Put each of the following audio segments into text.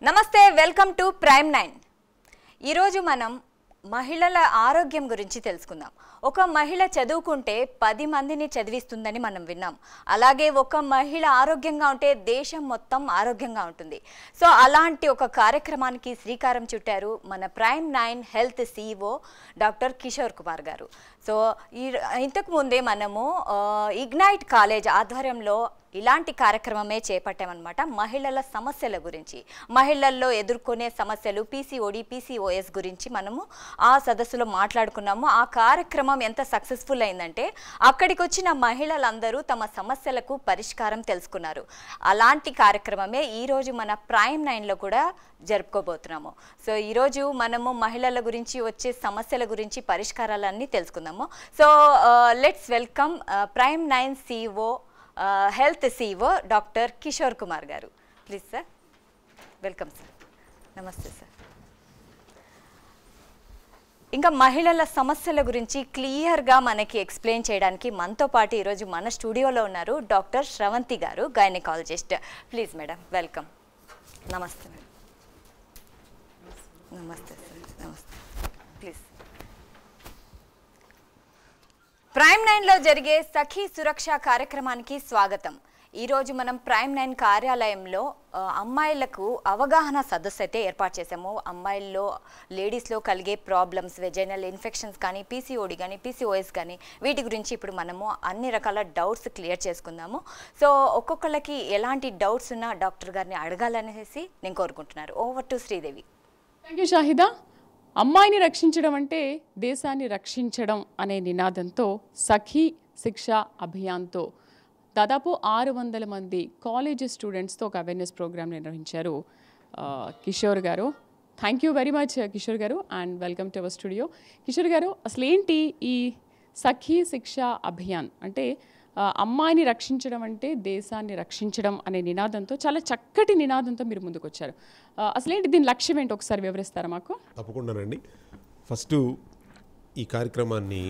నమస్తే welcome to prime 9 ఈ రోజు మనం మహిళల ఆరోగ్యం గురించి తెలుసుకుందాం. ఒక మహిళ చదువుకుంటే 10 మందిని చదివిస్తుందని మనం విన్నాం. అలాగే ఒక మహిళ ఆరోగ్యంగా ఉంటే దేశం మొత్తం ఆరోగ్యంగా ఉంటుంది. సో అలాంటి ఒక కార్యక్రమానికి శ్రీకారం చుట్టారు మన prime 9 health CEO doctor Kishore Kumar గారు. సో ఇంతకు ముందే మనము ఇగ్నైట్ కాలేజ్ ఆధ్వర్యంలో ఇలాంటి కార్యక్రమమే చేపట్టామన్నమాట. మహిళల సమస్యల గురించి, మహిళల్లో ఎదుర్కొనే సమస్యలు PCOD PCOS గురించి మనము ఆ సదస్సులో మాట్లాడుకున్నాము. ఆ కార్యక్రమం ఎంత సక్సెస్ఫుల్ అయిందంటే అక్కడికి వచ్చిన మహిళలందరూ తమ సమస్యలకు పరిష్కారం తెలుసుకున్నారు. అలాంటి కార్యక్రమమే ఈరోజు మన ప్రైమ్ 9లో కూడా జరుపుకోబోతున్నాము. సో ఈరోజు మనము మహిళల గురించి వచ్చే సమస్యల గురించి పరిష్కారాలన్నీ తెలుసుకుందాము. So let's welcome Prime 9 CEO health CEO doctor Kishore Kumar garu. Please sir, welcome sir. నమస్తే సార్. ఇంకా మహిళల సమస్యల గురించి క్లియర్గా మనకి ఎక్స్ప్లెయిన్ చేయడానికి మనతో పాటు ఈరోజు మన స్టూడియోలో ఉన్నారు డాక్టర్ శ్రవంతి గారు, గైనకాలజిస్ట్. Please madam, welcome. నమస్తే మేడం. నమస్తే సార్. నమస్తే. ప్లీజ్. ప్రైమ్ 9లో జరిగే సఖీ సురక్ష కార్యక్రమానికి స్వాగతం. ఈరోజు మనం ప్రైమ్ 9 కార్యాలయంలో అమ్మాయిలకు అవగాహన సదస్సు అయితే ఏర్పాటు చేసాము. అమ్మాయిల్లో లేడీస్లో కలిగే ప్రాబ్లమ్స్, వెజైనల్ ఇన్ఫెక్షన్స్ కానీ, PCOD కానీ, PCOS కానీ, వీటి గురించి ఇప్పుడు మనము అన్ని రకాల డౌట్స్ క్లియర్ చేసుకుందాము. సో ఒక్కొక్కరికి ఎలాంటి డౌట్స్ ఉన్నా డాక్టర్ గారిని అడగాలనేసి నేను కోరుకుంటున్నారు. Over to Sridevi. Thank you Shahida. అమ్మాయిని రక్షించడం అంటే దేశాన్ని రక్షించడం అనే నినాదంతో సఖీ శిక్ష అభియాన్తో దాదాపు 600 మంది కాలేజ్ స్టూడెంట్స్తో ఒక అవేర్నెస్ ప్రోగ్రామ్ నిర్వహించారు Kishore garu. Thank you very much Kishore garu, and welcome to our studio. Kishore garu, అసలు ఏంటి ఈ సఖీ శిక్ష అభియాన్ అంటే? అమ్మాయిని రక్షించడం అంటే దేశాన్ని రక్షించడం అనే నినాదంతో, చాలా చక్కటి నినాదంతో మీరు ముందుకు వచ్చారు. అసలేంటి దీని లక్ష్యం ఏంటి ఒకసారి వివరిస్తారా మాకు? తప్పకుండానండి. ఫస్ట్ ఈ కార్యక్రమాన్ని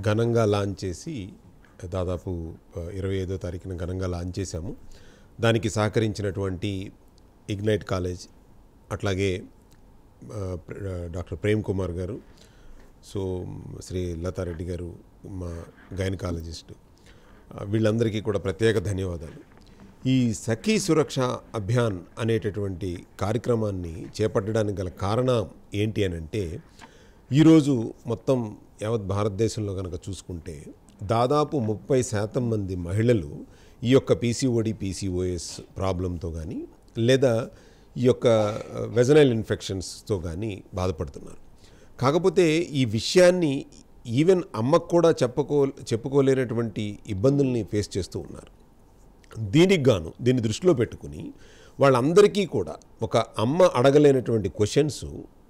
ఘనంగా లాంచ్ చేసి దాదాపు 25వ తారీఖున ఘనంగా లాంచ్ చేశాము. దానికి సహకరించినటువంటి ఇగ్నైట్ కాలేజ్, అట్లాగే డాక్టర్ ప్రేమ్ కుమార్ గారు, సో శ్రీ లతారెడ్డి గారు మా గైనకాలజిస్ట్, వీళ్ళందరికీ కూడా ప్రత్యేక ధన్యవాదాలు. ఈ సఖీ సురక్ష అభియాన్ అనేటటువంటి కార్యక్రమాన్ని చేపట్టడానికి గల కారణం ఏంటి అని అంటే, ఈరోజు మొత్తం యావత్ భారతదేశంలో కనుక చూసుకుంటే దాదాపు 30% మంది మహిళలు ఈ యొక్క PCOD PCOS ప్రాబ్లంతో కానీ, లేదా ఈ యొక్క వెజనైల్ ఇన్ఫెక్షన్స్తో కానీ బాధపడుతున్నారు. కాకపోతే ఈ విషయాన్ని ఈవెన్ అమ్మకు కూడా చెప్పుకోలేనటువంటి ఇబ్బందుల్ని ఫేస్ చేస్తూ ఉన్నారు. దీన్ని దృష్టిలో పెట్టుకుని వాళ్ళందరికీ కూడా ఒక అమ్మ అడగలేనటువంటి క్వశ్చన్స్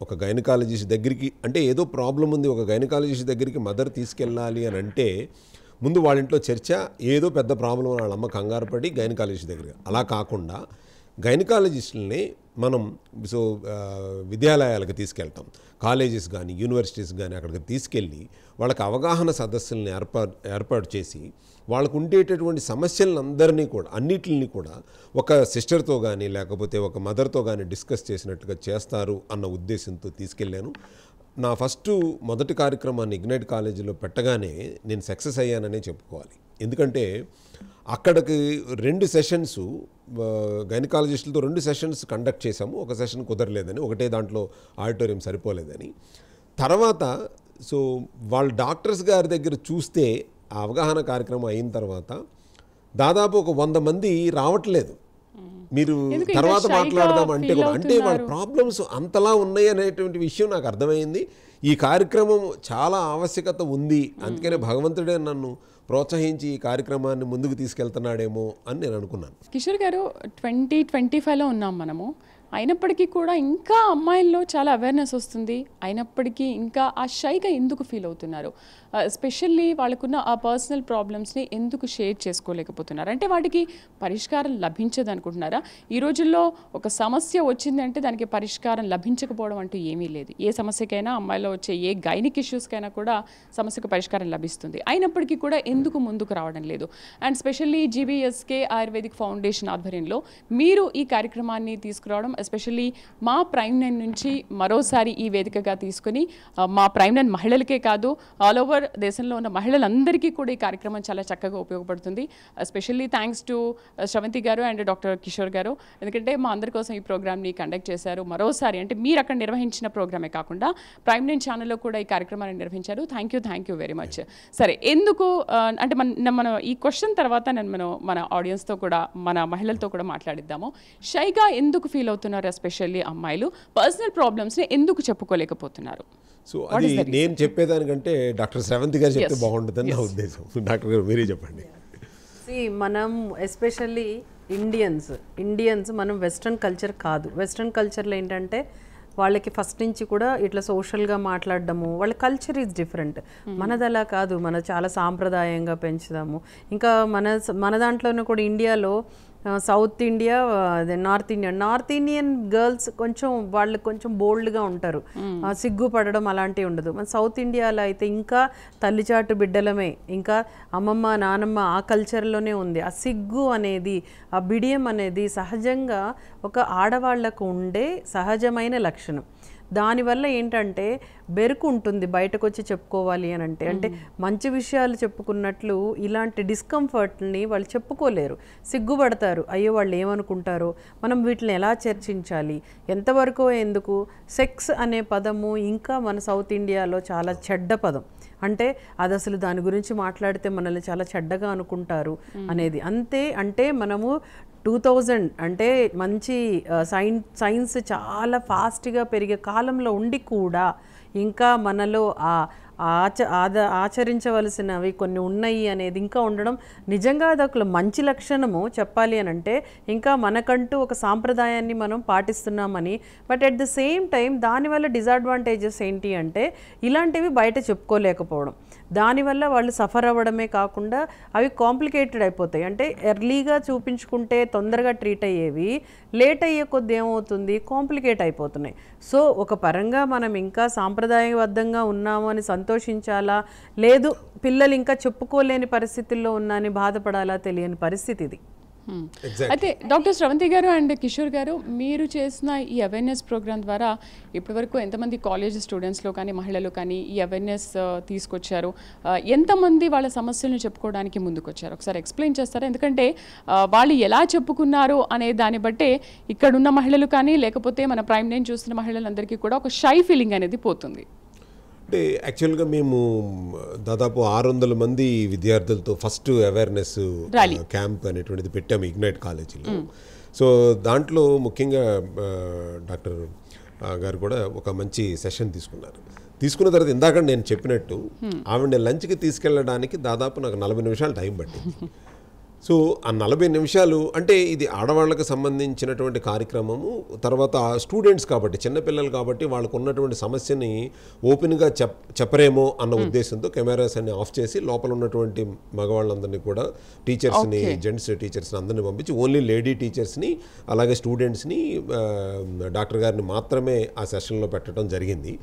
ఒక గైనకాలజిస్ట్ దగ్గరికి, అంటే ఏదో ప్రాబ్లం ఉంది ఒక గైనకాలజిస్ట్ దగ్గరికి మదర్ తీసుకెళ్ళాలి అని అంటే ముందు వాళ్ళ ఇంట్లో చర్చ, ఏదో పెద్ద ప్రాబ్లం వాళ్ళ అమ్మ కంగారు పడి గైనకాలజిస్ట్ దగ్గర. అలా కాకుండా గైనకాలజిస్టులని మనం విద్యాలయాలకు తీసుకెళ్తాం, కాలేజెస్ కానీ యూనివర్సిటీస్ కానీ అక్కడికి తీసుకెళ్ళి వాళ్ళకి అవగాహన సదస్సులను ఏర్పాటు చేసి వాళ్ళకు ఉండేటటువంటి సమస్యలందరినీ కూడా, అన్నిటిని కూడా ఒక సిస్టర్తో కానీ లేకపోతే ఒక మదర్తో కానీ డిస్కస్ చేసినట్టుగా చేస్తారు అన్న ఉద్దేశంతో తీసుకెళ్ళాను. నా మొదటి కార్యక్రమాన్ని ఇగ్నైట్ కాలేజీలో పెట్టగానే నేను సక్సెస్ అయ్యాననే చెప్పుకోవాలి. ఎందుకంటే అక్కడికి 2 సెషన్స్ గైనకాలజిస్టులతో 2 సెషన్స్ కండక్ట్ చేశాము. ఒక సెషన్ కుదరలేదని, ఒకటే దాంట్లో ఆడిటోరియం సరిపోలేదని. తర్వాత వాళ్ళ డాక్టర్స్ గారి దగ్గర చూస్తే ఆ అవగాహన కార్యక్రమం అయిన తర్వాత దాదాపు ఒక 100 మంది రావట్లేదు. మీరు తర్వాత మాట్లాడదాం అంటే కూడా, అంటే వాళ్ళ ప్రాబ్లమ్స్ అంతలా ఉన్నాయి అనేటువంటి విషయం నాకు అర్థమైంది. ఈ కార్యక్రమం చాలా ఆవశ్యకత ఉంది, అందుకనే భగవంతుడే నన్ను ప్రోత్సహించి ఈ కార్యక్రమాన్ని ముందుకు తీసుకెళ్తున్నాడేమో అని నేను అనుకున్నాను. కిషోర్ గారు, 2025లో ఉన్నాం మనము. అయినప్పటికీ కూడా ఇంకా అమ్మాయిల్లో చాలా అవేర్నెస్ వస్తుంది. అయినప్పటికీ ఇంకా ఆ షైగా ఎందుకు ఫీల్ అవుతున్నారు? ఎస్పెషల్లీ వాళ్ళకున్న ఆ పర్సనల్ ప్రాబ్లమ్స్ని ఎందుకు షేర్ చేసుకోలేకపోతున్నారు? అంటే వాటికి పరిష్కారం లభించదు అనుకుంటున్నారా? ఈ రోజుల్లో ఒక సమస్య వచ్చిందంటే దానికి పరిష్కారం లభించకపోవడం అంటూ ఏమీ లేదు. ఏ సమస్యకైనా, అమ్మాయిలో వచ్చే ఏ గైనిక్ ఇష్యూస్కైనా కూడా సమస్యకు పరిష్కారం లభిస్తుంది. అయినప్పటికీ కూడా ఎందుకు ముందుకు రావడం లేదు? And specially GBSK ayurvedic foundation ఆధ్వర్యంలో మీరు ఈ కార్యక్రమాన్ని తీసుకురావడం ఎస్పెషల్లీ మా ప్రైమ్9 నుంచి మరోసారి ఈ వేదికగా తీసుకుని మా ప్రైమ్9 మహిళలకే కాదు ఆల్ ఓవర్ దేశంలో ఉన్న మహిళలందరికీ కూడా ఈ కార్యక్రమం చాలా చక్కగా ఉపయోగపడుతుంది. ఎస్పెషల్లీ థ్యాంక్స్ టు శ్రవంతి గారు అండ్ డాక్టర్ కిషోర్ గారు, ఎందుకంటే మా అందరి కోసం ఈ ప్రోగ్రామ్ని కండక్ట్ చేశారు. మరోసారి అంటే మీరు అక్కడ నిర్వహించిన ప్రోగ్రామే కాకుండా ప్రైమ్9 ఛానల్లో కూడా ఈ కార్యక్రమాన్ని నిర్వహించారు. Thank you very much. సరే, ఎందుకు అంటే మనం ఈ క్వశ్చన్ తర్వాత నేను మన ఆడియన్స్తో కూడా మన మహిళలతో కూడా మాట్లాడిద్దాము. షైగా ఎందుకు ఫీల్ అవుతున్నారు ఎస్పెషల్లీ అమ్మాయిలు? పర్సనల్ ప్రాబ్లమ్స్ని ఎందుకు చెప్పుకోలేకపోతున్నారు? సో అది నేను చెప్పేదానికంటే డాక్టర్ శ్రవంతి గారు చెప్తే బాగుంటుందని నా ఉద్దేశం. డాక్టర్ గారు మీరే చెప్పండి. మనం ఎస్పెషల్లీ ఇండియన్స్ మనం వెస్ట్రన్ కల్చర్ కాదు. వెస్ట్రన్ కల్చర్లో ఏంటంటే వాళ్ళకి ఫస్ట్ నుంచి కూడా ఇట్లా సోషల్గా మాట్లాడడము, వాళ్ళ కల్చర్ ఈజ్ డిఫరెంట్. మనది అలా కాదు, మన చాలా సాంప్రదాయంగా పెంచుదాము. ఇంకా మన దాంట్లోనే కూడా ఇండియాలో south India, north Indian girls వాళ్ళు కొంచెం బోల్డ్గా ఉంటారు, సిగ్గుపడడం అలాంటివి ఉండదు. మన సౌత్ ఇండియాలో అయితే ఇంకా తల్లిచాటు బిడ్డలమే, ఇంకా అమ్మమ్మ నానమ్మ ఆ కల్చర్లోనే ఉంది. ఆ సిగ్గు అనేది, ఆ బిడియం అనేది సహజంగా ఒక ఆడవాళ్లకు ఉండే సహజమైన లక్షణం. దానివల్ల ఏంటంటే బెరుకు ఉంటుంది బయటకు వచ్చి చెప్పుకోవాలి అని అంటే మంచి విషయాలు చెప్పుకున్నట్లు ఇలాంటి డిస్కంఫర్ట్ని వాళ్ళు చెప్పుకోలేరు, సిగ్గుపడతారు. అయ్యో వాళ్ళు ఏమనుకుంటారో, మనం వీటిని ఎలా చర్చించాలి, ఎంతవరకు ఎందుకు. సెక్స్ అనే పదము ఇంకా మన సౌత్ ఇండియాలో చాలా చెడ్డ పదం. అంటే అది అసలు దాని గురించి మాట్లాడితే మనల్ని చాలా చెడ్డగా అనుకుంటారు అనేది. అంటే మనము 2000 అంటే మంచి సైన్స్ చాలా ఫాస్ట్గా పెరిగే కాలంలో ఉండి కూడా ఇంకా మనలో ఆచరించవలసినవి కొన్ని ఉన్నాయి అనేది ఇంకా ఉండడం నిజంగా అదొక మంచి లక్షణము చెప్పాలి అని అంటే. ఇంకా మనకంటూ ఒక సాంప్రదాయాన్ని మనం పాటిస్తున్నామని. But at the same time దానివల్ల డిసడ్వాంటేజెస్ ఏంటి అంటే ఇలాంటివి బయట చెప్పుకోలేకపోవడం, దానివల్ల వాళ్ళు సఫర్ అవ్వడమే కాకుండా అవి కాంప్లికేటెడ్ అయిపోతాయి. అంటే ఎర్లీగా చూపించుకుంటే తొందరగా ట్రీట్ అయ్యేవి లేట్ అయ్యే కొద్ది ఏమవుతుంది, కాంప్లికేట్ అయిపోతున్నాయి. సో ఒక పరంగా మనం ఇంకా సాంప్రదాయబద్ధంగా ఉన్నాము అని సంతోషించాలా, లేదు పిల్లలు ఇంకా చెప్పుకోలేని పరిస్థితుల్లో ఉన్నారని బాధపడాలా తెలియని పరిస్థితి ఇది. అయితే డాక్టర్ శ్రవంతి గారు అండ్ కిషోర్ గారు, మీరు చేసిన ఈ అవేర్నెస్ ప్రోగ్రామ్ ద్వారా ఇప్పటివరకు ఎంతమంది కాలేజ్ స్టూడెంట్స్లో కానీ మహిళలు కానీ ఈ అవేర్నెస్ తీసుకొచ్చారు? ఎంతమంది వాళ్ళ సమస్యలను చెప్పుకోవడానికి ముందుకు వచ్చారు? ఒకసారి ఎక్స్ప్లెయిన్ చేస్తారా? ఎందుకంటే వాళ్ళు ఎలా చెప్పుకున్నారు అనే దాన్ని బట్టే ఇక్కడున్న మహిళలు కానీ లేకపోతే మన ప్రైమ్9 చూస్తున్న మహిళలందరికీ కూడా ఒక షై ఫీలింగ్ అనేది పోతుంది. అంటే యాక్చువల్గా మేము దాదాపు 600 మంది విద్యార్థులతో ఫస్ట్ అవేర్నెస్ క్యాంప్ అనేటువంటిది పెట్టాము ఇగ్నైట్ కాలేజీలో. సో దాంట్లో ముఖ్యంగా డాక్టర్ గారు కూడా ఒక మంచి సెషన్ తీసుకున్న తర్వాత ఇందాక నేను చెప్పినట్టు ఆవిడ లంచ్కి తీసుకెళ్ళడానికి దాదాపు నాకు 40 నిమిషాలు టైం పట్టింది. సో ఆ 40 నిమిషాలు అంటే ఇది ఆడవాళ్ళకి సంబంధించినటువంటి కార్యక్రమము. తర్వాత స్టూడెంట్స్ కాబట్టి చిన్నపిల్లలు కాబట్టి వాళ్ళకు ఉన్నటువంటి సమస్యని ఓపెన్గా చెప్పరేమో అన్న ఉద్దేశంతో కెమెరాస్ అన్ని ఆఫ్ చేసి లోపల ఉన్నటువంటి మగవాళ్ళందరినీ కూడా టీచర్స్ని, జెంట్స్ టీచర్స్ని అందరినీ పంపించి ఓన్లీ లేడీ టీచర్స్ని అలాగే స్టూడెంట్స్ని డాక్టర్ గారిని మాత్రమే ఆ సెషన్లో పెట్టడం జరిగింది.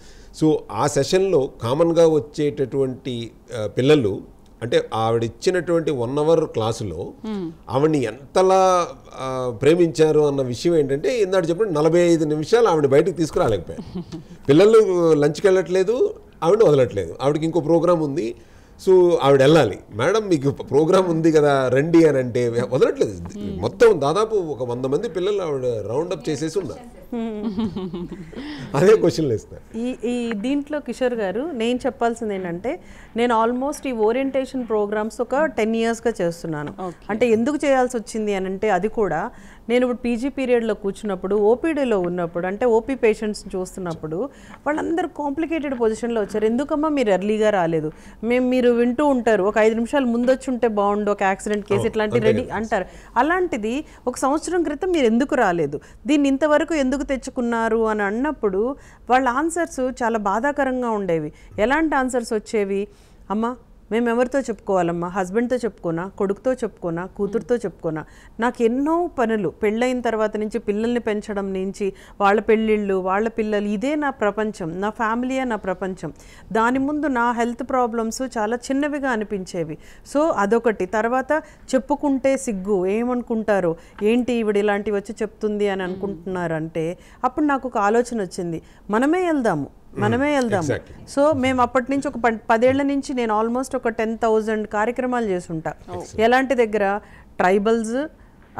సో ఆ సెషన్లో కామన్గా వచ్చేటటువంటి పిల్లలు అంటే ఆవిడ ఇచ్చినటువంటి 1 అవర్ క్లాసులో ఆవిడని ఎంతలా ప్రేమించారు అన్న విషయం ఏంటంటే ఇందాక చెప్పిన 45 నిమిషాలు ఆవిడ బయటకు తీసుకురాలేకపోయారు. పిల్లలు లంచ్కి వెళ్ళట్లేదు, ఆవిడ వదలట్లేదు, ఆవిడకి ఇంకో ప్రోగ్రామ్ ఉంది. సో ఆవిడ వెళ్ళాలి, మేడం మీకు ప్రోగ్రామ్ ఉంది కదా రండి అని అంటే వదలట్లేదు. మొత్తం దాదాపు ఒక 100 మంది పిల్లలు ఆవిడ రౌండప్ చేసేసి ఉన్నారు. అదే క్వశ్చన్లు ఇస్తారు. ఈ దీంట్లో కిషోర్ గారు నేను చెప్పాల్సింది ఏంటంటే నేను ఆల్మోస్ట్ ఈ ఓరియంటేషన్ ప్రోగ్రామ్స్ ఒక 10 ఇయర్స్గా చేస్తున్నాను. అంటే ఎందుకు చేయాల్సి వచ్చింది అని అంటే అది కూడా నేను ఇప్పుడు పీజీ పీరియడ్లో కూర్చున్నప్పుడు ఓపీడీలో ఉన్నప్పుడు అంటే ఓపీ పేషెంట్స్ని చూస్తున్నప్పుడు వాళ్ళందరూ కాంప్లికేటెడ్ పొజిషన్లో వచ్చారు. ఎందుకమ్మా మీరు ఎర్లీగా రాలేదు, మీరు వింటూ ఉంటారు ఒక 5 నిమిషాలు ముందు వచ్చి ఉంటే బాగుండు, ఒక యాక్సిడెంట్ కేసు ఇట్లాంటి రెడీ అంటారు. అలాంటిది ఒక సంవత్సరం క్రితం మీరు ఎందుకు రాలేదు, దీన్ని ఇంతవరకు ఎందుకు తెచ్చుకున్నారు అని అన్నప్పుడు వాళ్ళ ఆన్సర్స్ చాలా బాధాకరంగా ఉండేవి. ఎలాంటి ఆన్సర్స్ వచ్చేవి, అమ్మ మేము ఎవరితో చెప్పుకోవాలమ్మా? హస్బెండ్తో చెప్పుకోనా, కొడుకుతో చెప్పుకోనా, కూతురుతో చెప్పుకోనా? నాకు ఎన్నో పనులు, పెళ్ళైన తర్వాత నుంచి పిల్లల్ని పెంచడం నుంచి వాళ్ళ పెళ్ళిళ్ళు, వాళ్ళ పిల్లలు, ఇదే నా ప్రపంచం, నా ఫ్యామిలీయే నా ప్రపంచం. దాని ముందు నా హెల్త్ ప్రాబ్లమ్స్ చాలా చిన్నవిగా అనిపించేవి. సో అదొకటి. తర్వాత చెప్పుకుంటే సిగ్గు, ఏమనుకుంటారో, ఏంటి ఈవిడ ఇలాంటివి వచ్చి చెప్తుంది అని అనుకుంటున్నారంటే అప్పుడు నాకు ఒక ఆలోచన వచ్చింది, మనమే వెళ్దాము. సో మేము అప్పటి నుంచి ఒక 10 ఏళ్ల నుంచి నేను ఆల్మోస్ట్ ఒక 10,000 కార్యక్రమాలు చేస్తుంటా. ఎలాంటి దగ్గర? Tribals,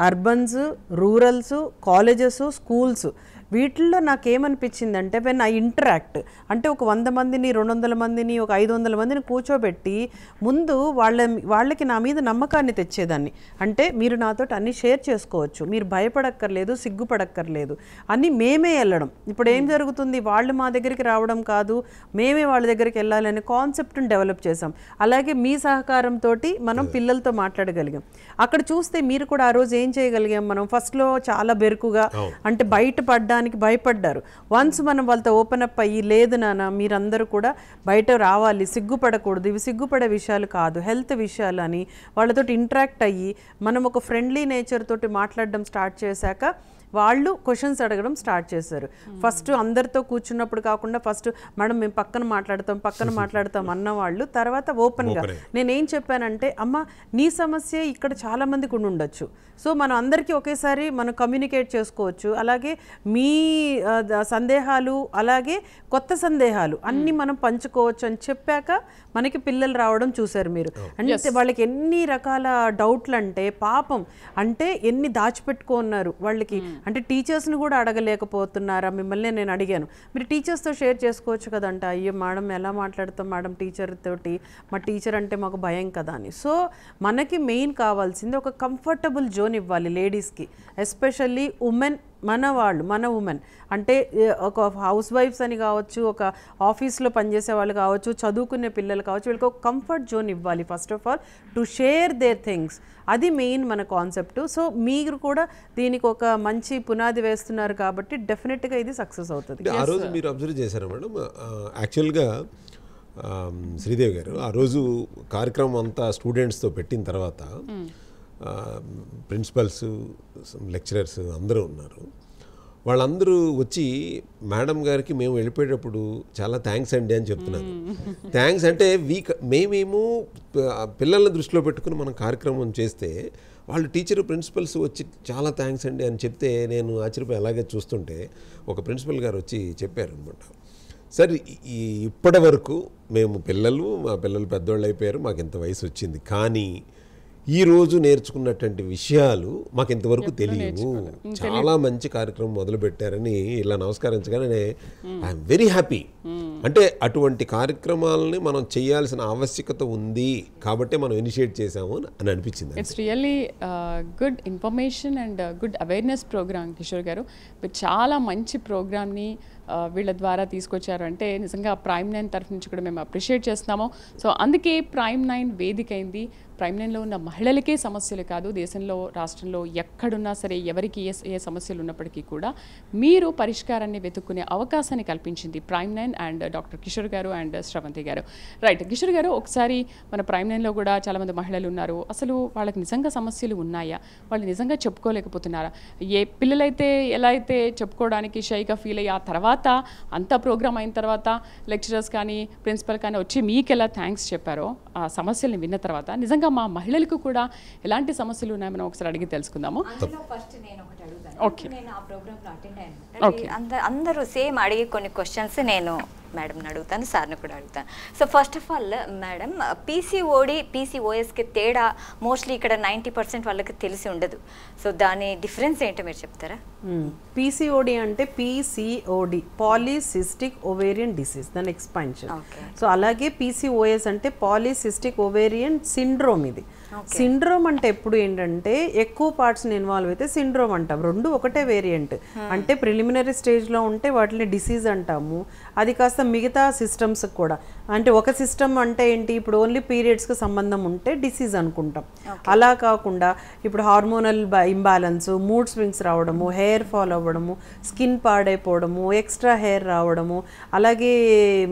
urbans, rurals, colleges, schools. వీటిల్లో నాకేమనిపించిందంటే వెన్ ఐ ఇంటరాక్ట్, అంటే ఒక 100 మందిని, 200 మందిని, ఒక 500 మందిని కూర్చోబెట్టి ముందు వాళ్ళకి నా మీద నమ్మకాన్ని తెచ్చేదాన్ని. అంటే మీరు నాతో అన్ని షేర్ చేసుకోవచ్చు, మీరు భయపడక్కర్లేదు, సిగ్గుపడక్కర్లేదు అని మేమే వెళ్ళడం. ఇప్పుడు ఏం జరుగుతుంది, వాళ్ళు మా దగ్గరికి రావడం కాదు, మేమే వాళ్ళ దగ్గరికి వెళ్ళాలనే కాన్సెప్ట్ని డెవలప్ చేసాం. అలాగే మీ సహకారంతో మనం పిల్లలతో మాట్లాడగలిగాం. అక్కడ చూస్తే మీరు కూడా ఆ రోజు ఏం చేయగలిగాం, మనం ఫస్ట్లో చాలా బెరుకుగా, అంటే బయట పడ్డానికి భయపడ్డారు. వన్స్ మనం వాళ్ళతో ఓపెన్ అప్ అయ్యి, లేదు నాన్న మీరందరూ కూడా బయట రావాలి, సిగ్గుపడకూడదు, ఇవి సిగ్గుపడే విషయాలు కాదు, హెల్త్ విషయాలు అని వాళ్ళతో ఇంటరాక్ట్ అయ్యి మనం ఒక ఫ్రెండ్లీ నేచర్ తోటి మాట్లాడడం స్టార్ట్ చేశాక వాళ్ళు క్వశ్చన్స్ అడగడం స్టార్ట్ చేశారు. ఫస్ట్ అందరితో కూర్చున్నప్పుడు కాకుండా ఫస్ట్ మేడం మేము పక్కన మాట్లాడతాం అన్న వాళ్ళు తర్వాత ఓపెన్గా నేనేం చెప్పానంటే, అమ్మ నీ సమస్య ఇక్కడ చాలా మందికి ఉండొచ్చు, సో మనం అందరికీ ఒకేసారి మనం కమ్యూనికేట్ చేసుకోవచ్చు, అలాగే మీ సందేహాలు అలాగే కొత్త సందేహాలు అన్నీ మనం పంచుకోవచ్చు అని చెప్పాక మనకి పిల్లలు రావడం చూశారు మీరు. అంటే వాళ్ళకి ఎన్ని రకాల డౌట్లు అంటే పాపం, అంటే ఎన్ని దాచిపెట్టుకున్నారు వాళ్ళకి. అంటే టీచర్స్ని కూడా అడగలేకపోతున్నారా మిమ్మల్ని నేను అడిగాను, మీరు టీచర్స్తో షేర్ చేసుకోవచ్చు కదంట. అయ్యో మేడం ఎలా మాట్లాడతాం మేడం టీచర్ తోటి, మా టీచర్ అంటే మాకు భయం కదా అని. సో మనకి మెయిన్ కావాల్సింది ఒక కంఫర్టబుల్ జోన్ ఇవ్వాలి లేడీస్కి, ఎస్పెషల్లీ ఉమెన్, మన ఉమెన్ అంటే ఒక హౌస్ వైఫ్స్ అని కావచ్చు, ఒక ఆఫీస్లో పనిచేసే వాళ్ళు కావచ్చు, చదువుకునే పిల్లలు కావచ్చు, వీళ్ళకి ఒక కంఫర్ట్ జోన్ ఇవ్వాలి first of all to share their things. అది మెయిన్ మన కాన్సెప్ట్. సో మీరు కూడా దీనికి ఒక మంచి పునాది వేస్తున్నారు కాబట్టి డెఫినెట్గా ఇది సక్సెస్ అవుతుంది. ఆ రోజు మీరు అబ్జర్వ్ చేశారా మేడం, యాక్చువల్గా శ్రీదేవి గారు ఆ రోజు కార్యక్రమం అంతా స్టూడెంట్స్తో పెట్టిన తర్వాత ప్రిన్సిపల్స్, లెక్చరర్స్ అందరూ ఉన్నారు. వాళ్ళందరూ వచ్చి మేడం గారికి మేము వెళ్ళిపోయేటప్పుడు చాలా థ్యాంక్స్ అండి అని చెప్తున్నారు. థ్యాంక్స్ అంటే మేమేమో పిల్లల్ని దృష్టిలో పెట్టుకుని మనం కార్యక్రమం చేస్తే వాళ్ళు టీచర్, ప్రిన్సిపల్స్ వచ్చి చాలా థ్యాంక్స్ అండి అని చెప్తే నేను ఆశ్చర్యపోయి అలాగే చూస్తుంటే ఒక ప్రిన్సిపల్ గారు వచ్చి చెప్పారనమాట, సార్ ఇప్పటి వరకు మేము మా పిల్లలు పెద్దవాళ్ళు అయిపోయారు, మాకు ఇంత వయసు వచ్చింది, కానీ ఈరోజు నేర్చుకున్నటువంటి విషయాలు మాకు ఇంతవరకు తెలియవు, చాలా మంచి కార్యక్రమం మొదలు పెట్టారని ఇలా నమస్కరించగానే ఐఎమ్ వెరీ హ్యాపీ. అంటే అటువంటి కార్యక్రమాలని మనం చేయాల్సిన ఆవశ్యకత ఉంది కాబట్టి మనం ఇనిషియేట్ చేసాము అని అనిపించింది. It's really good information and good awareness program Kishore గారు. మీరు చాలా మంచి ప్రోగ్రామ్ని వీళ్ళ ద్వారా తీసుకొచ్చారు అంటే నిజంగా Prime9 తరఫు నుంచి కూడా మేము అప్రిషియేట్ చేస్తున్నాము. సో అందుకే Prime9 వేదిక అయింది. Prime9లో ఉన్న మహిళలకే సమస్యలు కాదు, దేశంలో రాష్ట్రంలో ఎక్కడున్నా సరే ఎవరికి ఏ సమస్యలు ఉన్నప్పటికీ కూడా మీరు పరిష్కారాన్ని వెతుక్కునే అవకాశాన్ని కల్పించింది Prime9 and doctor Kishore garu and Sravanthi గారు. రైట్ కిషోర్ గారు, ఒకసారి మన Prime9లో కూడా చాలామంది మహిళలు ఉన్నారు, అసలు వాళ్ళకి నిజంగా సమస్యలు ఉన్నాయా, వాళ్ళు నిజంగా చెప్పుకోలేకపోతున్నారా? ఏ పిల్లలైతే ఎలా అయితే చెప్పుకోవడానికి షైగా ఫీల్ అయ్యి ఆ తర్వాత అంతా ప్రోగ్రామ్ అయిన తర్వాత లెక్చరర్స్ కానీ ప్రిన్సిపల్ కానీ వచ్చి మీకు ఎలా థ్యాంక్స్ చెప్పారో ఆ సమస్యల్ని విన్న తర్వాత నిజంగా మా మహిళలకు కూడా ఎలాంటి సమస్యలు ఉన్నాయో మనం ఒకసారి అడిగి తెలుసుకుందాము. ఓకే, అందరూ సేమ్ అడిగే కొన్ని క్వశ్చన్స్ నేను మేడంని అడుగుతాను, సార్ని కూడా అడుగుతాను. So first of all madam, PCOSకి తేడా మోస్ట్లీ ఇక్కడ 90% వాళ్ళకి తెలిసి ఉండదు. సో దాని డిఫరెన్స్ ఏంటో మీరు చెప్తారా? PCOD అంటే PCOD పాలిసిస్టిక్ ఓవేరియన్ డిసీజ్, దాని ఎక్స్పాన్షన్. సో అలాగే PCOS అంటే పాలిసిస్టిక్ ఓవేరియన్ సిండ్రోమ్. ఇది సిండ్రోమ్ అంటే ఎప్పుడు ఏంటంటే ఎక్కువ పార్ట్స్ని ఇన్వాల్వ్ అయితే సిండ్రోమ్ అంటాం. రెండు ఒకటే వేరియంట్. అంటే ప్రిలిమినరీ స్టేజ్లో ఉంటే వాటిని డిసీజ్ అంటాము, అది కాస్త మిగతా సిస్టమ్స్ కూడా అంటే ఒక సిస్టమ్ అంటే ఏంటి ఇప్పుడు ఓన్లీ పీరియడ్స్కి సంబంధం ఉంటే డిసీజ్ అనుకుంటాం. అలా కాకుండా ఇప్పుడు హార్మోనల్ ఇంబ్యాలెన్స్, మూడ్ స్వింగ్స్ రావడము, హెయిర్ ఫాల్ అవ్వడము, స్కిన్ పాడైపోవడము, ఎక్స్ట్రా హెయిర్ రావడము, అలాగే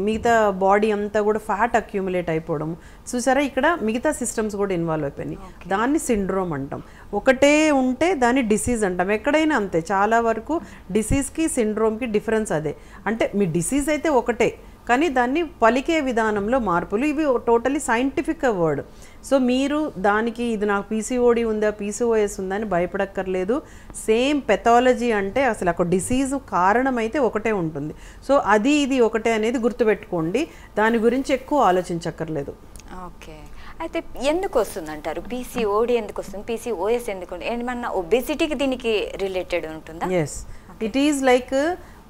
మిగతా బాడీ అంతా కూడా ఫ్యాట్ అక్యూములేట్ అయిపోవడము, చూసారా ఇక్కడ మిగతా సిస్టమ్స్ కూడా ఇన్వాల్వ్ అయిపోయినాయి. దాన్ని సిండ్రోమ్ అంటాం. ఒకటే ఉంటే దాన్ని డిసీజ్ అంటాం. ఎక్కడైనా అంతే, చాలా వరకు డిసీజ్కి సిండ్రోమ్కి డిఫరెన్స్ అదే. అంటే మీ డిసీజ్ అయితే ఒకటే కానీ దాన్ని పలికే విధానంలో మార్పులు, ఇవి టోటలీ సైంటిఫిక్ వర్డ్. సో మీరు దానికి ఇది నాకు పీసీఓడి ఉందా పీసీఓఎస్ ఉందా అని భయపడక్కర్లేదు. సేమ్ పెథాలజీ అంటే అసలు ఒక డిసీజ్ కారణం అయితే ఒకటే ఉంటుంది. సో అది ఇది ఒకటే అనేది గుర్తుపెట్టుకోండి, దాని గురించి ఎక్కువ ఆలోచించక్కర్లేదు. ఓకే, అయితే ఎందుకు వస్తుంది అంటారు పీసీఓడి? ఎందుకు వస్తుంది? పీసీఓఎస్ ఎందుకు? ఏమన్నా ఒబేసిటీకి దీనికి రిలేటెడ్ ఉంటుందా? Yes, it is like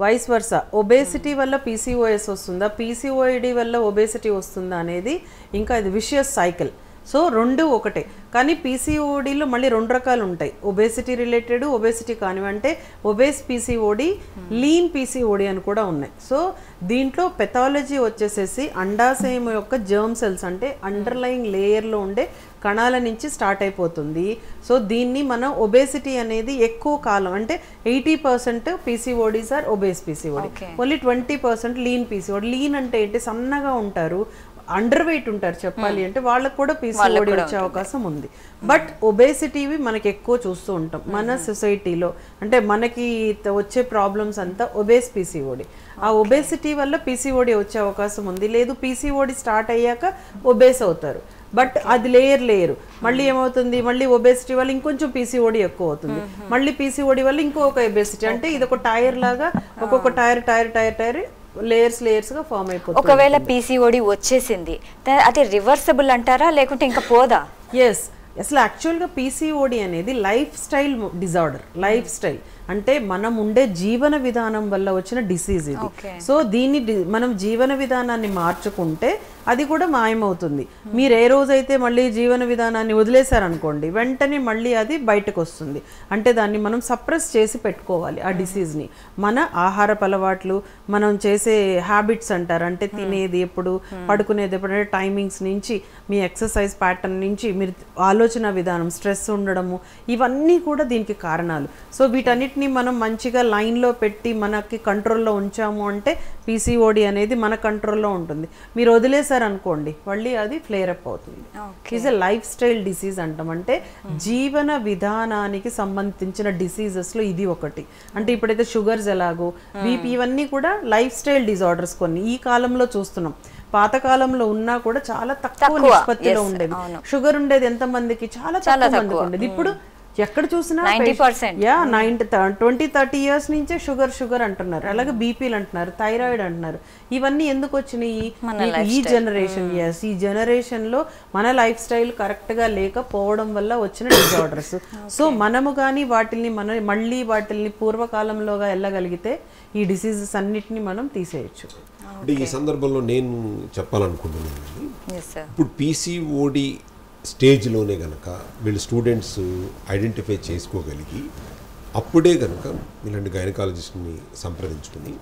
vice versa. Obesity వల్ల పీసీఓఎస్ వస్తుందా, పీసీఓడి వల్ల ఒబేసిటీ వస్తుందా అనేది ఇంకా ఇది విషియస్ సైకిల్. సో రెండు ఒకటే. కానీ పీసీఓడిలో మళ్ళీ రెండు రకాలు ఉంటాయి, ఒబేసిటీ రిలేటెడ్, ఒబేసిటీ కానివి. అంటే ఒబేస్ పీసీఓడి, లీన్ పీసీఓడి అని కూడా ఉన్నాయి. సో దీంట్లో పెథాలజీ వచ్చేసేసి అండాశయం యొక్క జర్మ్ సెల్స్ అంటే అండర్లయింగ్ లేయర్లో ఉండే కణాల నుంచి స్టార్ట్ అయిపోతుంది. సో దీన్ని మనం ఒబేసిటీ అనేది ఎక్కువ కాలం అంటే 80% PCODs are obese PCOD, only 20% lean PCOD. Lean అంటే ఏంటి, సన్నగా ఉంటారు, అండర్ వెయిట్ ఉంటారు చెప్పాలి అంటే, వాళ్ళకు కూడా పీసీఓడి వచ్చే అవకాశం ఉంది. బట్ ఒబేసిటీవి మనకి ఎక్కువ చూస్తూ ఉంటాం మన సొసైటీలో. అంటే మనకి వచ్చే ప్రాబ్లమ్స్ అంతా ఒబేస్ పీసీఓడి. ఆ ఒబేసిటీ వల్ల పీసీఓడి వచ్చే అవకాశం ఉంది. లేదు పీసీఓడి స్టార్ట్ అయ్యాక ఒబేస్ అవుతారు, బట్ అది లేయర్ మళ్ళీ ఏమవుతుంది, మళ్ళీ ఒబేసిటీ వల్ల ఇంకొంచెం పీసీఓడి ఎక్కువ అవుతుంది, మళ్ళీ పీసీఓడి వల్ల ఇంకొక ఒబేసిటీ. అంటే ఇది ఒక టైర్ లాగా ఒక్కొక్క టైర్ లేయర్స్ గా ఫామ్ అయిపోతుంది. ఒకవేళ పీసీఓడి వచ్చేసింది అది రివర్సబుల్ అంటారా లేకుంటే ఇంకా పోదా? ఎస్, అసలు యాక్చువల్గా పీసీఓడి అనేది life style disorder. Life style అంటే మనం ఉండే జీవన విధానం వల్ల వచ్చిన డిసీజ్ ఇది. సో దీన్ని మనం జీవన విధానాన్ని మార్చుకుంటే అది కూడా మాయమవుతుంది. మీరు ఏ రోజైతే మళ్ళీ జీవన విధానాన్ని వదిలేశారనుకోండి, వెంటనే మళ్ళీ అది బయటకు వస్తుంది. అంటే దాన్ని మనం సప్రెస్ చేసి పెట్టుకోవాలి ఆ డిసీజ్ని. మన ఆహారపు అలవాట్లు, మనం చేసే హ్యాబిట్స్ అంటారు, అంటే తినేది ఎప్పుడు, పడుకునేది ఎప్పుడు, అంటే టైమింగ్స్ నుంచి, మీ ఎక్సర్సైజ్ ప్యాటర్న్ నుంచి, మీరు ఆలోచన విధానం, స్ట్రెస్ ఉండడము, ఇవన్నీ కూడా దీనికి కారణాలు. సో వీటన్నిటిని మనం మంచిగా లైన్లో పెట్టి మనకి కంట్రోల్లో ఉంచాము అంటే పీసీఓడి అనేది మన కంట్రోల్లో ఉంటుంది. మీరు వదిలేశారనుకోండి మళ్ళీ అది ఫ్లేర్ అప్ అవుతుంది. Is a life style disease అంటాం. అంటే జీవన విధానానికి సంబంధించిన డిసీజెస్లో ఇది ఒకటి. అంటే ఇప్పుడైతే షుగర్స్ ఎలాగో, బీపీ, ఇవన్నీ కూడా లైఫ్ స్టైల్ డిజార్డర్స్. కొన్ని ఈ కాలంలో చూస్తున్నాం, పాతకాలంలో ఉన్నా కూడా చాలా తక్కువ నిష్పత్తిలో ఉండేది. షుగర్ ఉండేది ఎంతమందికి, చాలా తక్కువ మందికి ఉండేది. ఇప్పుడు ఎక్కడ చూసినా 20-30 years నుంచే షుగర్ అంటున్నారు. అలాగే బీపీలు అంటున్నారు, థైరాయిడ్ అంటున్నారు. ఇవన్నీ ఎందుకు వచ్చినాయి? ఈ జనరేషన్, ఈ జనరేషన్ లో మన లైఫ్ స్టైల్ కరెక్ట్ గా లేకపోవడం వల్ల వచ్చిన డిజార్డర్స్. సో మనము కానీ మళ్ళీ వాటిల్ని పూర్వకాలంలోగా వెళ్ళగలిగితే ఈ డిసీజెస్ అన్నిటిని మనం తీసేయచ్చు. అంటే ఈ సందర్భంలో నేను చెప్పాలనుకుంటున్నాను, ఇప్పుడు పీసీఓడి స్టేజ్లోనే కనుక వీళ్ళు స్టూడెంట్స్ ఐడెంటిఫై చేసుకోగలిగి అప్పుడే కనుక ఇలాంటి గైనకాలజిస్ట్ని సంప్రదించుకుని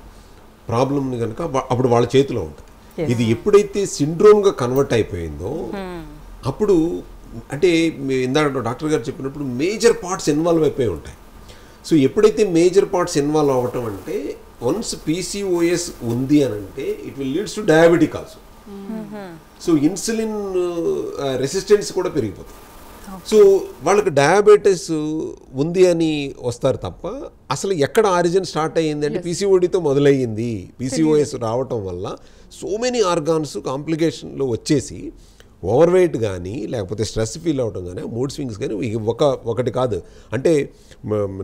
ప్రాబ్లమ్ని కనుక అప్పుడు వాళ్ళ చేతిలో ఉంటుంది. ఇది ఎప్పుడైతే సిండ్రోమ్గా కన్వర్ట్ అయిపోయిందో అప్పుడు, అంటే ఇందాక డాక్టర్ గారు చెప్పినప్పుడు మేజర్ పార్ట్స్ ఇన్వాల్వ్ అయిపోయి ఉంటాయి. సో ఎప్పుడైతే మేజర్ పార్ట్స్ ఇన్వాల్వ్ అవ్వటం అంటే, వన్స్ పీసీఓఎస్ ఉంది అని అంటే it will leads to diabetic also. So insulin resistance కూడా పెరిగిపోతుంది. సో వాళ్ళకి డయాబెటీస్ ఉంది అని వస్తారు తప్ప అసలు ఎక్కడ ఆరిజిన్ స్టార్ట్ అయ్యింది అంటే పీసీఓడితో మొదలయ్యింది. పీసీఓఎస్ రావటం వల్ల సో మెనీ ఆర్గాన్స్ కాంప్లికేషన్లో వచ్చేసి ఓవర్ వెయిట్ కానీ, లేకపోతే స్ట్రెస్ ఫీల్ అవటం కానీ, మూడ్ స్వింగ్స్ కానీ ఒకటి కాదు. అంటే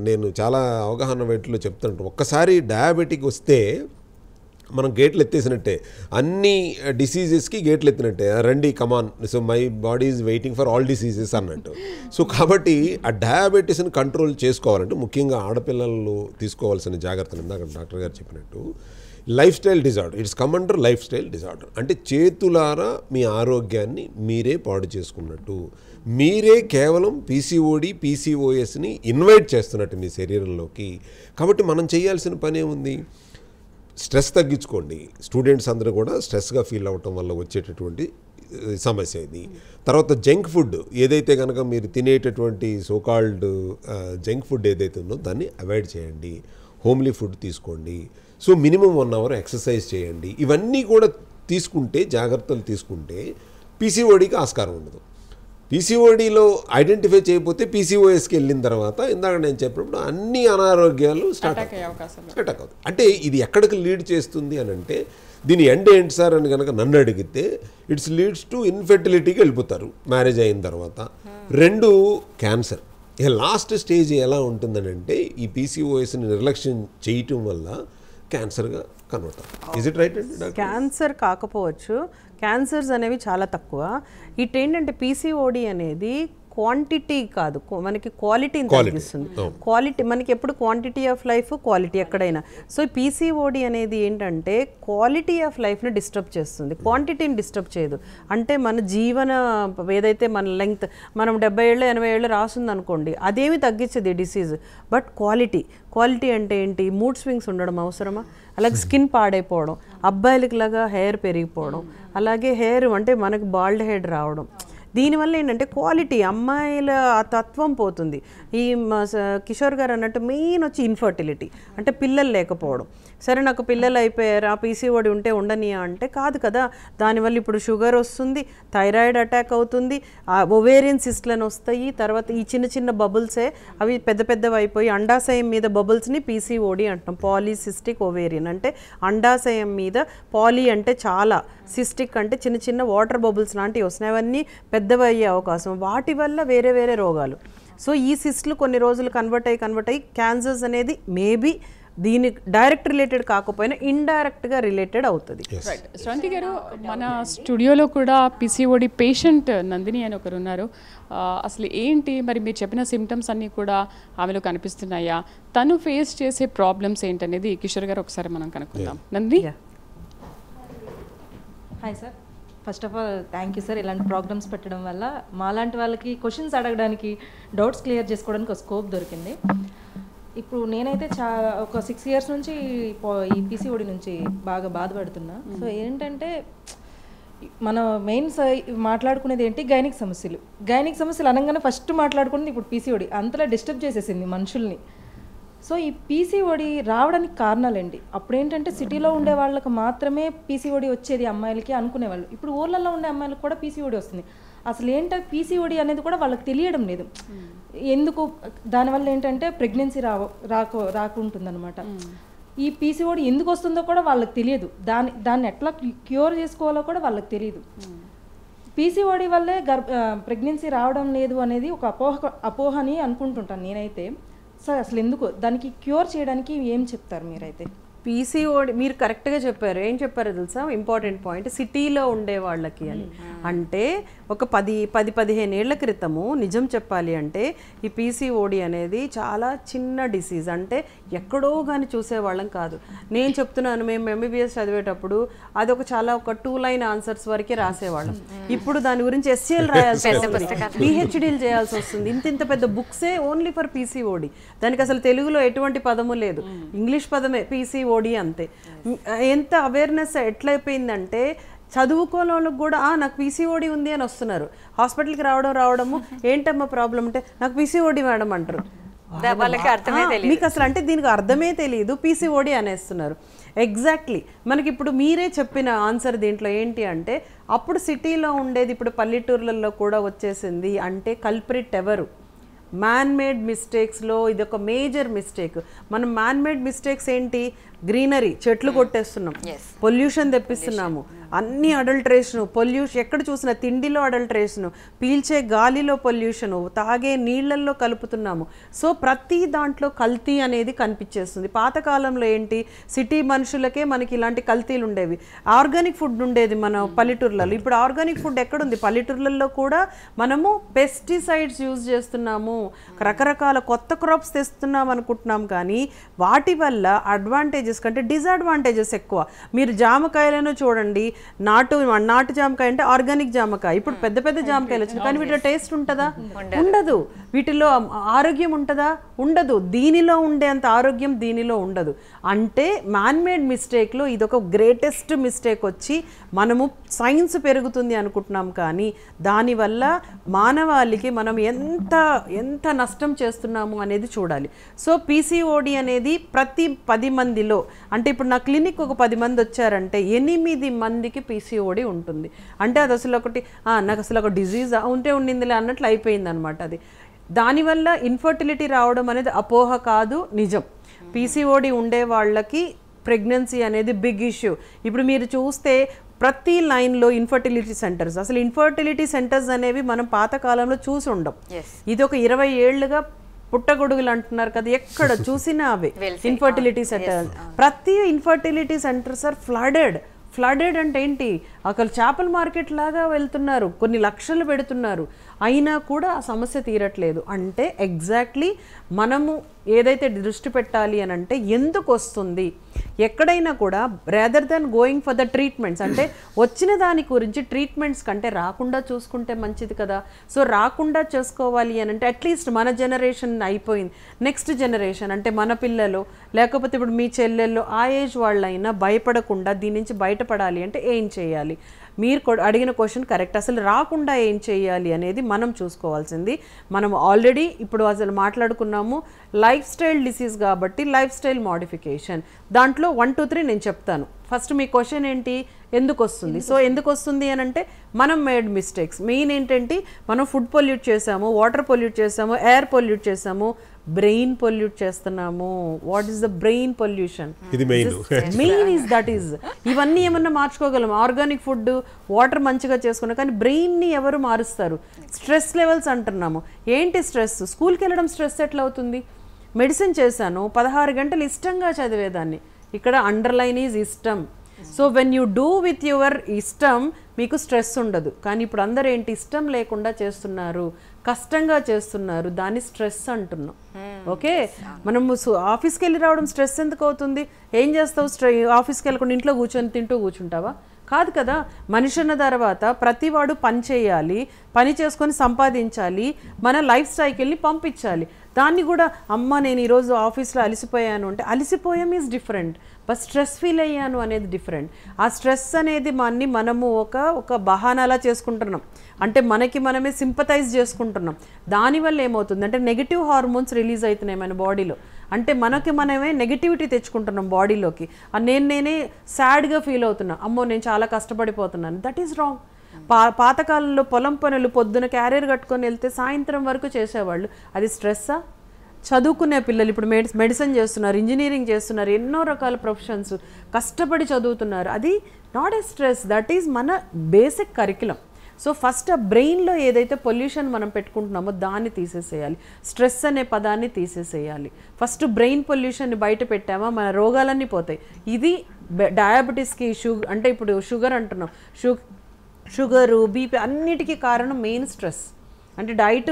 నేను చాలా అవగాహన వెయిట్లో చెప్తాను, ఒక్కసారి డయాబెటిక్ వస్తే మనం గేట్లు ఎత్తేసినట్టే, అన్ని డిసీజెస్కి గేట్లు ఎత్తినట్టే, రండి come on, so my body is waiting for all diseases అన్నట్టు. సో కాబట్టి ఆ డయాబెటీస్ని కంట్రోల్ చేసుకోవాలంటే ముఖ్యంగా ఆడపిల్లలు తీసుకోవాల్సిన జాగ్రత్తలు ఇందాక డాక్టర్ గారు చెప్పినట్టు, life style disorder, it's come under life style disorder. అంటే చేతులారా మీ ఆరోగ్యాన్ని మీరే పాడు చేసుకున్నట్టు, మీరే కేవలం పీసీఓడి పీసీఓఎస్ని ఇన్వైట్ చేస్తున్నట్టు మీ శరీరంలోకి. కాబట్టి మనం చేయాల్సిన పని ఏముంది, స్ట్రెస్ తగ్గించుకోండి. స్టూడెంట్స్ అందరూ కూడా స్ట్రెస్గా ఫీల్ అవ్వటం వల్ల వచ్చేటటువంటి సమస్య ఇది. తర్వాత జంక్ ఫుడ్ ఏదైతే కనుక మీరు తినేటటువంటి సోకాల్డ్ జంక్ ఫుడ్ ఏదైతే ఉందో దాన్ని అవాయిడ్ చేయండి. హోమ్లీ ఫుడ్ తీసుకోండి. సో మినిమం 1 hour ఎక్సర్సైజ్ చేయండి. ఇవన్నీ కూడా తీసుకుంటే, జాగ్రత్తలు తీసుకుంటే పీసీఓడికి ఆస్కారం ఉండదు. పీసీఓడిలో ఐడెంటిఫై చేయకపోతే పీసీఓఎస్కి వెళ్ళిన తర్వాత ఇందాక నేను చెప్పినప్పుడు అన్ని అనారోగ్యాలు స్టార్ట్ అవుతాయి. అంటే ఇది ఎక్కడికి లీడ్ చేస్తుంది అని అంటే, దీని ఎండ్ ఏంటి సార్ అని కనుక నన్ను అడిగితే ఇట్స్ లీడ్స్ టు ఇన్ఫెర్టిలిటీకి వెళ్ళిపోతారు మ్యారేజ్ అయిన తర్వాత. 2 క్యాన్సర్. ఇక లాస్ట్ స్టేజ్ ఎలా ఉంటుందని అంటే, ఈ పీసీఓఎస్ని నిర్లక్ష్యం చేయటం వల్ల క్యాన్సర్గా కన్వర్ట్ అవుతుంది. ఇజ్ ఇట్ రైట్ అండి? క్యాన్సర్ కాకపోవచ్చు, క్యాన్సర్స్ అనేవి చాలా తక్కువ. ఇటేంటంటే పీసీఓడి అనేది క్వాంటిటీ కాదు, మనకి క్వాలిటీని తగ్గిస్తుంది. క్వాలిటీ మనకి ఎప్పుడు క్వాంటిటీ ఆఫ్ లైఫ్, క్వాలిటీ ఎక్కడైనా. సో పీసీఓడి అనేది ఏంటంటే క్వాలిటీ ఆఫ్ లైఫ్ని డిస్టర్బ్ చేస్తుంది, క్వాంటిటీని డిస్టర్బ్ చేయదు. అంటే మన జీవన ఏదైతే మన లెంగ్త్ మనం 70 ఏళ్ళు 80 ఏళ్ళు రాస్తుంది అనుకోండి, అదేమి తగ్గించదు ఈ డిసీజ్. బట్ క్వాలిటీ అంటే ఏంటి? మూడ్ స్వింగ్స్ ఉండడం అవసరమా? అలాగే స్కిన్ పాడైపోవడం, అబ్బాయిలకి లాగా హెయిర్ పెరిగిపోవడం, అలాగే హెయిర్ అంటే మనకు బాల్డ్ హెడ్ రావడం. దీనివల్ల ఏంటంటే క్వాలిటీ, అమ్మాయిల తత్వం పోతుంది. ఈ కిషోర్ గారు అన్నట్టు మెయిన్ వచ్చి ఇన్ఫర్టిలిటీ, అంటే పిల్లలు లేకపోవడం. సరే నాకు పిల్లలు అయిపోయారు, ఆ పీసీఓడి ఉంటే ఉండనియా అంటే కాదు కదా. దానివల్ల ఇప్పుడు షుగర్ వస్తుంది, థైరాయిడ్ అటాక్ అవుతుంది, ఒవేరియన్ సిస్ట్లను వస్తాయి. తర్వాత ఈ చిన్న చిన్న బబుల్సే అవి పెద్ద పెద్దవి అయిపోయి అండాశయం మీద బబుల్స్ని పీసీఓడి అంటాం. పాలీసిస్టిక్ ఒవేరియన్ అంటే అండాశయం మీద, పాలీ అంటే చాలా, సిస్టిక్ అంటే చిన్న చిన్న వాటర్ బబుల్స్ లాంటివి వస్తున్నాయి. అవన్నీ పెద్దవి అయ్యే అవకాశం, వాటి వల్ల వేరే వేరే రోగాలు. సో ఈ సిస్ట్లు కొన్ని రోజులు కన్వర్ట్ అయ్యి క్యాన్సర్స్ అనేది మేబీ దీని డైరెక్ట్ రిలేటెడ్ కాకపోయినా ఇండైరెక్ట్గా రిలేటెడ్ అవుతుంది. శ్రవంతి గారు, మన స్టూడియోలో కూడా పీసీఓడి పేషెంట్ నందిని అని ఒకరు ఉన్నారు. అసలు ఏంటి మరి మీరు చెప్పిన సిమ్టమ్స్ అన్నీ కూడా ఆమెలో కనిపిస్తున్నాయా? తను ఫేస్ చేసే ప్రాబ్లమ్స్ ఏంటనేది కిషోర్ గారు ఒకసారి మనం కనుక్కుందాం. Nandini. Hi sir, first of all thank you sir. ఇలాంటి ప్రోగ్రామ్స్ పెట్టడం వల్ల మాలాంటి వాళ్ళకి క్వశ్చన్స్ అడగడానికి, డౌట్స్ క్లియర్ చేసుకోవడానికి ఒక స్కోప్ దొరికింది. ఇప్పుడు నేనైతే ఒక 6 years నుంచి ఈ పీసీఓడి నుంచి బాగా బాధపడుతున్నా. సో ఏంటంటే మన మెయిన్ మాట్లాడుకునేది ఏంటి, గైనిక్ సమస్యలు అనగానే ఫస్ట్ మాట్లాడుకునేది ఇప్పుడు పీసీఓడి. అంతలా డిస్టర్బ్ చేసేసింది మనుషుల్ని. సో ఈ పీసీఓడి రావడానికి కారణాలు ఏంటి? అప్పుడు ఏంటంటే సిటీలో ఉండే వాళ్ళకి మాత్రమే పీసీఓడి వచ్చేది అమ్మాయిలకి అనుకునేవాళ్ళు. ఇప్పుడు ఊర్లలో ఉండే అమ్మాయిలకు కూడా పీసీఓడి వస్తుంది. అసలు ఏంటో పీసీఓడి అనేది కూడా వాళ్ళకి తెలియడం లేదు. ఎందుకు? దానివల్ల ఏంటంటే ప్రెగ్నెన్సీ రాకుంటుందన్నమాట. ఈ పీసీఓడి ఎందుకు వస్తుందో కూడా వాళ్ళకి తెలియదు. దాన్ని ఎట్లా క్యూర్ చేసుకోవాలో కూడా వాళ్ళకి తెలియదు. పీసీఓడి వల్లే ప్రెగ్నెన్సీ రావడం లేదు అనేది ఒక అపోహని అనుకుంటుంటాను నేనైతే. సార్ అసలు ఎందుకు దానికి క్యూర్ చేయడానికి ఏం చెప్తారు మీరైతే? పీసీఓడి మీరు కరెక్ట్గా చెప్పారు. ఏం చెప్పారో తెలుసా, ఇంపార్టెంట్ పాయింట్, సిటీలో ఉండే వాళ్ళకి అని. అంటే ఒక 10-15 ఏళ్ల క్రితము నిజం చెప్పాలి అంటే ఈ పీసీఓడి అనేది చాలా చిన్న డిసీజ్. అంటే ఎక్కడో కానీ చూసేవాళ్ళం కాదు. నేను చెప్తున్నాను, మేము ఎంబీబీఎస్ చదివేటప్పుడు అది ఒక 2 line ఆన్సర్స్ వరకే రాసేవాళ్ళం. ఇప్పుడు దాని గురించి ఎస్సీఎల్ రాయాల్సి వస్తుంది, పిహెచ్డీలు చేయాల్సి వస్తుంది. ఇంత పెద్ద బుక్సే ఓన్లీ ఫర్ పీసీఓడి. దానికి అసలు తెలుగులో ఎటువంటి పదము లేదు, ఇంగ్లీష్ పదమే పీసీఓడి అంతే. ఎంత అవేర్నెస్ ఎట్లయిపోయిందంటే చదువుకోని వాళ్ళకి కూడా నాకు పీసీఓడి ఉంది అని వస్తున్నారు. హాస్పిటల్కి రావడము ఏంటమ్మా ప్రాబ్లం అంటే నాకు పీసీఓడి మేడం అంటారు. మీకు అసలు అంటే దీనికి అర్థమే తెలియదు, పీసీఓడి అనేస్తున్నారు. ఎగ్జాక్ట్లీ మనకి ఇప్పుడు మీరే చెప్పిన ఆన్సర్ దీంట్లో ఏంటి అంటే, అప్పుడు సిటీలో ఉండేది ఇప్పుడు పల్లెటూర్లలో కూడా వచ్చేసింది. అంటే కల్ప్రిట్ ఎవరు? మ్యాన్ మేడ్ మిస్టేక్స్లో ఇది ఒక మేజర్ మిస్టేక్. మనం మ్యాన్ మేడ్ మిస్టేక్స్ ఏంటి? గ్రీనరీ, చెట్లు కొట్టేస్తున్నాం, పొల్యూషన్ తెప్పిస్తున్నాము, అన్ని అడల్ట్రేషను, పొల్యూషన్ ఎక్కడ చూసినా తిండిలో అడల్ట్రేషను, పీల్చే గాలిలో పొల్యూషను, తాగే నీళ్లల్లో కలుపుతున్నాము. సో ప్రతి దాంట్లో కల్తీ అనేది కనిపించేస్తుంది. పాతకాలంలో ఏంటి, సిటీ మనుషులకే మనకి ఇలాంటి కల్తీలు ఉండేవి. ఆర్గానిక్ ఫుడ్ ఉండేది మన పల్లెటూర్లలో. ఇప్పుడు ఆర్గానిక్ ఫుడ్ ఎక్కడుంది? పల్లెటూర్లలో కూడా మనము పెస్టిసైడ్స్ యూజ్ చేస్తున్నాము, రకరకాల కొత్త క్రాప్స్ తెస్తున్నాం అనుకుంటున్నాం. కానీ వాటి వల్ల అడ్వాంటేజెస్ కంటే డిసడ్వాంటేజెస్ ఎక్కువ. మీరు జామకాయలను చూడండి, నాటు జామకాయ అంటే ఆర్గానిక్ జామకాయ. ఇప్పుడు పెద్ద జామకాయలు వచ్చింది, కానీ వీటిలో టేస్ట్ ఉంటుందా? ఉండదు. వీటిలో ఆరోగ్యం ఉంటుందా? ఉండదు. దీనిలో ఉండే అంత ఆరోగ్యం దీనిలో ఉండదు. అంటే మ్యాన్మేడ్ మిస్టేక్లో ఇదొక గ్రేటెస్ట్ మిస్టేక్ వచ్చి మనము సైన్స్ పెరుగుతుంది అనుకుంటున్నాం, కానీ దానివల్ల మానవాళికి మనం ఎంత ఎంత నష్టం చేస్తున్నాము అనేది చూడాలి. సో పీసీఓడి అనేది ప్రతి 10 మందిలో, అంటే ఇప్పుడు నా క్లినిక్ ఒక 10 మంది వచ్చారంటే 8 మందికి పీసీఓడి ఉంటుంది. అంటే అది అసలు ఒకటి నాకు అసలు ఒక డిజీజ్ ఉంటే ఉండిందిలే అన్నట్లు అయిపోయింది అనమాట. అది దానివల్ల ఇన్ఫర్టిలిటీ రావడం అనేది అపోహ కాదు, నిజం. పీసీఓడి ఉండే వాళ్ళకి ప్రెగ్నెన్సీ అనేది బిగ్ ఇష్యూ. ఇప్పుడు మీరు చూస్తే ప్రతి లైన్లో ఇన్ఫర్టిలిటీ సెంటర్స్, అసలు ఇన్ఫర్టిలిటీ సెంటర్స్ అనేవి మనం పాతకాలంలో చూసి ఉండం. ఇది ఒక 20 ఏళ్లుగా పుట్టగొడుగులు అంటున్నారు కదా, ఎక్కడ చూసినా అవే ఇన్ఫర్టిలిటీ సెంటర్. ప్రతి ఇన్ఫర్టిలిటీ సెంటర్స్ ఆర్ ఫ్లడెడ్ అంటే ఏంటి, అక్కడ చేపల మార్కెట్ లాగా వెళ్తున్నారు, కొన్ని లక్షలు పెడుతున్నారు, అయినా కూడా ఆ సమస్య తీరట్లేదు. అంటే ఎగ్జాక్ట్లీ మనము ఏదైతే దృష్టి పెట్టాలి అని అంటే ఎందుకు వస్తుంది, ఎక్కడైనా కూడా rather than going for the treatments, అంటే వచ్చిన దాని గురించి ట్రీట్మెంట్స్ కంటే రాకుండా చూసుకుంటే మంచిది కదా. సో రాకుండా చేసుకోవాలి అని అంటే అట్లీస్ట్ మన జనరేషన్ అయిపోయింది, నెక్స్ట్ జనరేషన్ అంటే మన పిల్లలు లేకపోతే ఇప్పుడు మీ చెల్లెళ్ళు ఆ ఏజ్ వాళ్ళైనా భయపడకుండా దీని నుంచి బయటపడాలి అంటే ఏం చేయాలి? మీరు అడిగిన క్వశ్చన్ కరెక్ట్. అసలు రాకుండా ఏం చేయాలి అనేది మనం చూసుకోవాల్సింది. మనం ఆల్రెడీ ఇప్పుడు అసలు మాట్లాడుకున్నాము లైఫ్ స్టైల్ డిసీజ్ కాబట్టి లైఫ్ స్టైల్ మోడిఫికేషన్. దాంట్లో 1, 2, 3 నేను చెప్తాను. ఫస్ట్ మీ క్వశ్చన్ ఏంటి, ఎందుకు వస్తుంది? సో ఎందుకు వస్తుంది అని అంటే మనం మేడ్ మిస్టేక్స్. మెయిన్ ఏంటంటే మనం ఫుడ్ పొల్యూట్ చేసాము, వాటర్ పొల్యూట్ చేసాము, ఎయిర్ పొల్యూట్ చేసాము, బ్రెయిన్ పొల్యూట్ చేస్తున్నాము. What is the brain pollution? Main is that is. ఇవన్నీ ఏమన్నా మార్చుకోగలం, ఆర్గానిక్ ఫుడ్, వాటర్ మంచిగా చేసుకున్నాం, కానీ బ్రెయిన్ని ఎవరు మారుస్తారు? స్ట్రెస్ లెవెల్స్ అంటున్నాము. ఏంటి స్ట్రెస్? స్కూల్కి వెళ్ళడం స్ట్రెస్ ఎట్లా అవుతుంది? మెడిసిన్ చేశాను, 16 గంటలు ఇష్టంగా చదివేదాన్ని. ఇక్కడ అండర్లైన్ ఈజ్ ఇష్టం. So when you do with your ఇష్టం మీకు స్ట్రెస్ ఉండదు. కానీ ఇప్పుడు అందరూ ఏంటి, ఇష్టం లేకుండా చేస్తున్నారు, కష్టంగా చేస్తున్నారు, దాన్ని స్ట్రెస్ అంటున్నాం. ఓకే, మనము ఆఫీస్కి వెళ్ళి రావడం స్ట్రెస్ ఎందుకు అవుతుంది? ఏం చేస్తావు? ఆఫీస్కి వెళ్ళకుండా ఇంట్లో కూర్చొని తింటూ కూర్చుంటావా? కాదు కదా. మనిషి అన్న తర్వాత ప్రతివాడు పని చేయాలి, పని చేసుకొని సంపాదించాలి, మన లైఫ్ స్టైల్ని పంపించాలి. దాన్ని కూడా అమ్మ నేను ఈరోజు ఆఫీస్లో అలసిపోయాను అంటే అలసిపోయాం is different, but stress feel అయ్యాను అనేది డిఫరెంట్. ఆ స్ట్రెస్ అనేది మనము ఒక బహానాలా చేసుకుంటున్నాం, అంటే మనకి మనమే సింపథైజ్ చేసుకుంటున్నాం. దానివల్ల ఏమవుతుంది అంటే నెగిటివ్ హార్మోన్స్ రిలీజ్ అవుతున్నాయి మన బాడీలో. అంటే మనకి మనమే నెగిటివిటీ తెచ్చుకుంటున్నాం బాడీలోకి. నేనే సాడ్గా ఫీల్ అవుతున్నా, అమ్మో నేను చాలా కష్టపడిపోతున్నాను. That is wrong. పాతకాలంలో పొలం పనులు పొద్దున క్యారియర్ కట్టుకొని వెళ్తే సాయంత్రం వరకు చేసేవాళ్ళు. అది స్ట్రెస్సా? చదువుకునే పిల్లలు ఇప్పుడు మెడిసిన్ చేస్తున్నారు, ఇంజనీరింగ్ చేస్తున్నారు, ఎన్నో రకాల ప్రొఫెషన్స్ కష్టపడి చదువుతున్నారు. అది not a stress, that is మన బేసిక్ కరికులం. సో ఫస్ట్ ఆ బ్రెయిన్లో ఏదైతే పొల్యూషన్ మనం పెట్టుకుంటున్నామో దాన్ని తీసేసేయాలి, స్ట్రెస్ అనే పదాన్ని తీసేసేయాలి. ఫస్ట్ బ్రెయిన్ పొల్యూషన్ని బయట పెట్టామా మన రోగాలన్నీ పోతాయి. ఇది డయాబెటీస్కి అంటే ఇప్పుడు షుగర్ అంటున్నాం, షుగరు, బీపీ అన్నిటికీ కారణం మెయిన్ స్ట్రెస్. అంటే డైట్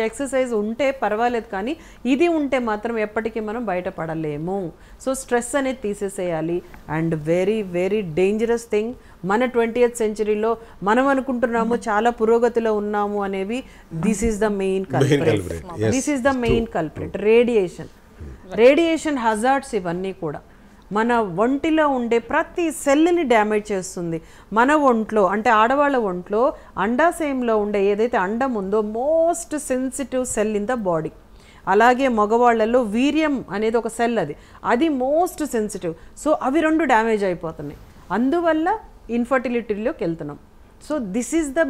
ఎక్సర్సైజ్ ఉంటే పర్వాలేదు, కానీ ఇది ఉంటే మాత్రం ఎప్పటికీ మనం బయటపడలేము. సో స్ట్రెస్ అనేది తీసేసేయాలి. And very very dangerous thing, మన 20th సెంచరీలో మనం అనుకుంటున్నాము చాలా పురోగతిలో ఉన్నాము అనేవి, this is the main culprit. Radiation hazards ఇవన్నీ కూడా మన ఒంటిలో ఉండే ప్రతి సెల్ని డ్యామేజ్ చేస్తుంది. మన ఒంట్లో అంటే ఆడవాళ్ళ ఒంట్లో అండాశయంలో ఉండే ఏదైతే అండం ఉందో most sensitive cell in the body. అలాగే మగవాళ్ళలో వీర్యం అనేది ఒక సెల్, అది మోస్ట్ సెన్సిటివ్. సో అవి 2 డ్యామేజ్ అయిపోతున్నాయి, అందువల్ల ఇన్ఫర్టిలిటీలోకి వెళ్తున్నాం. So this is the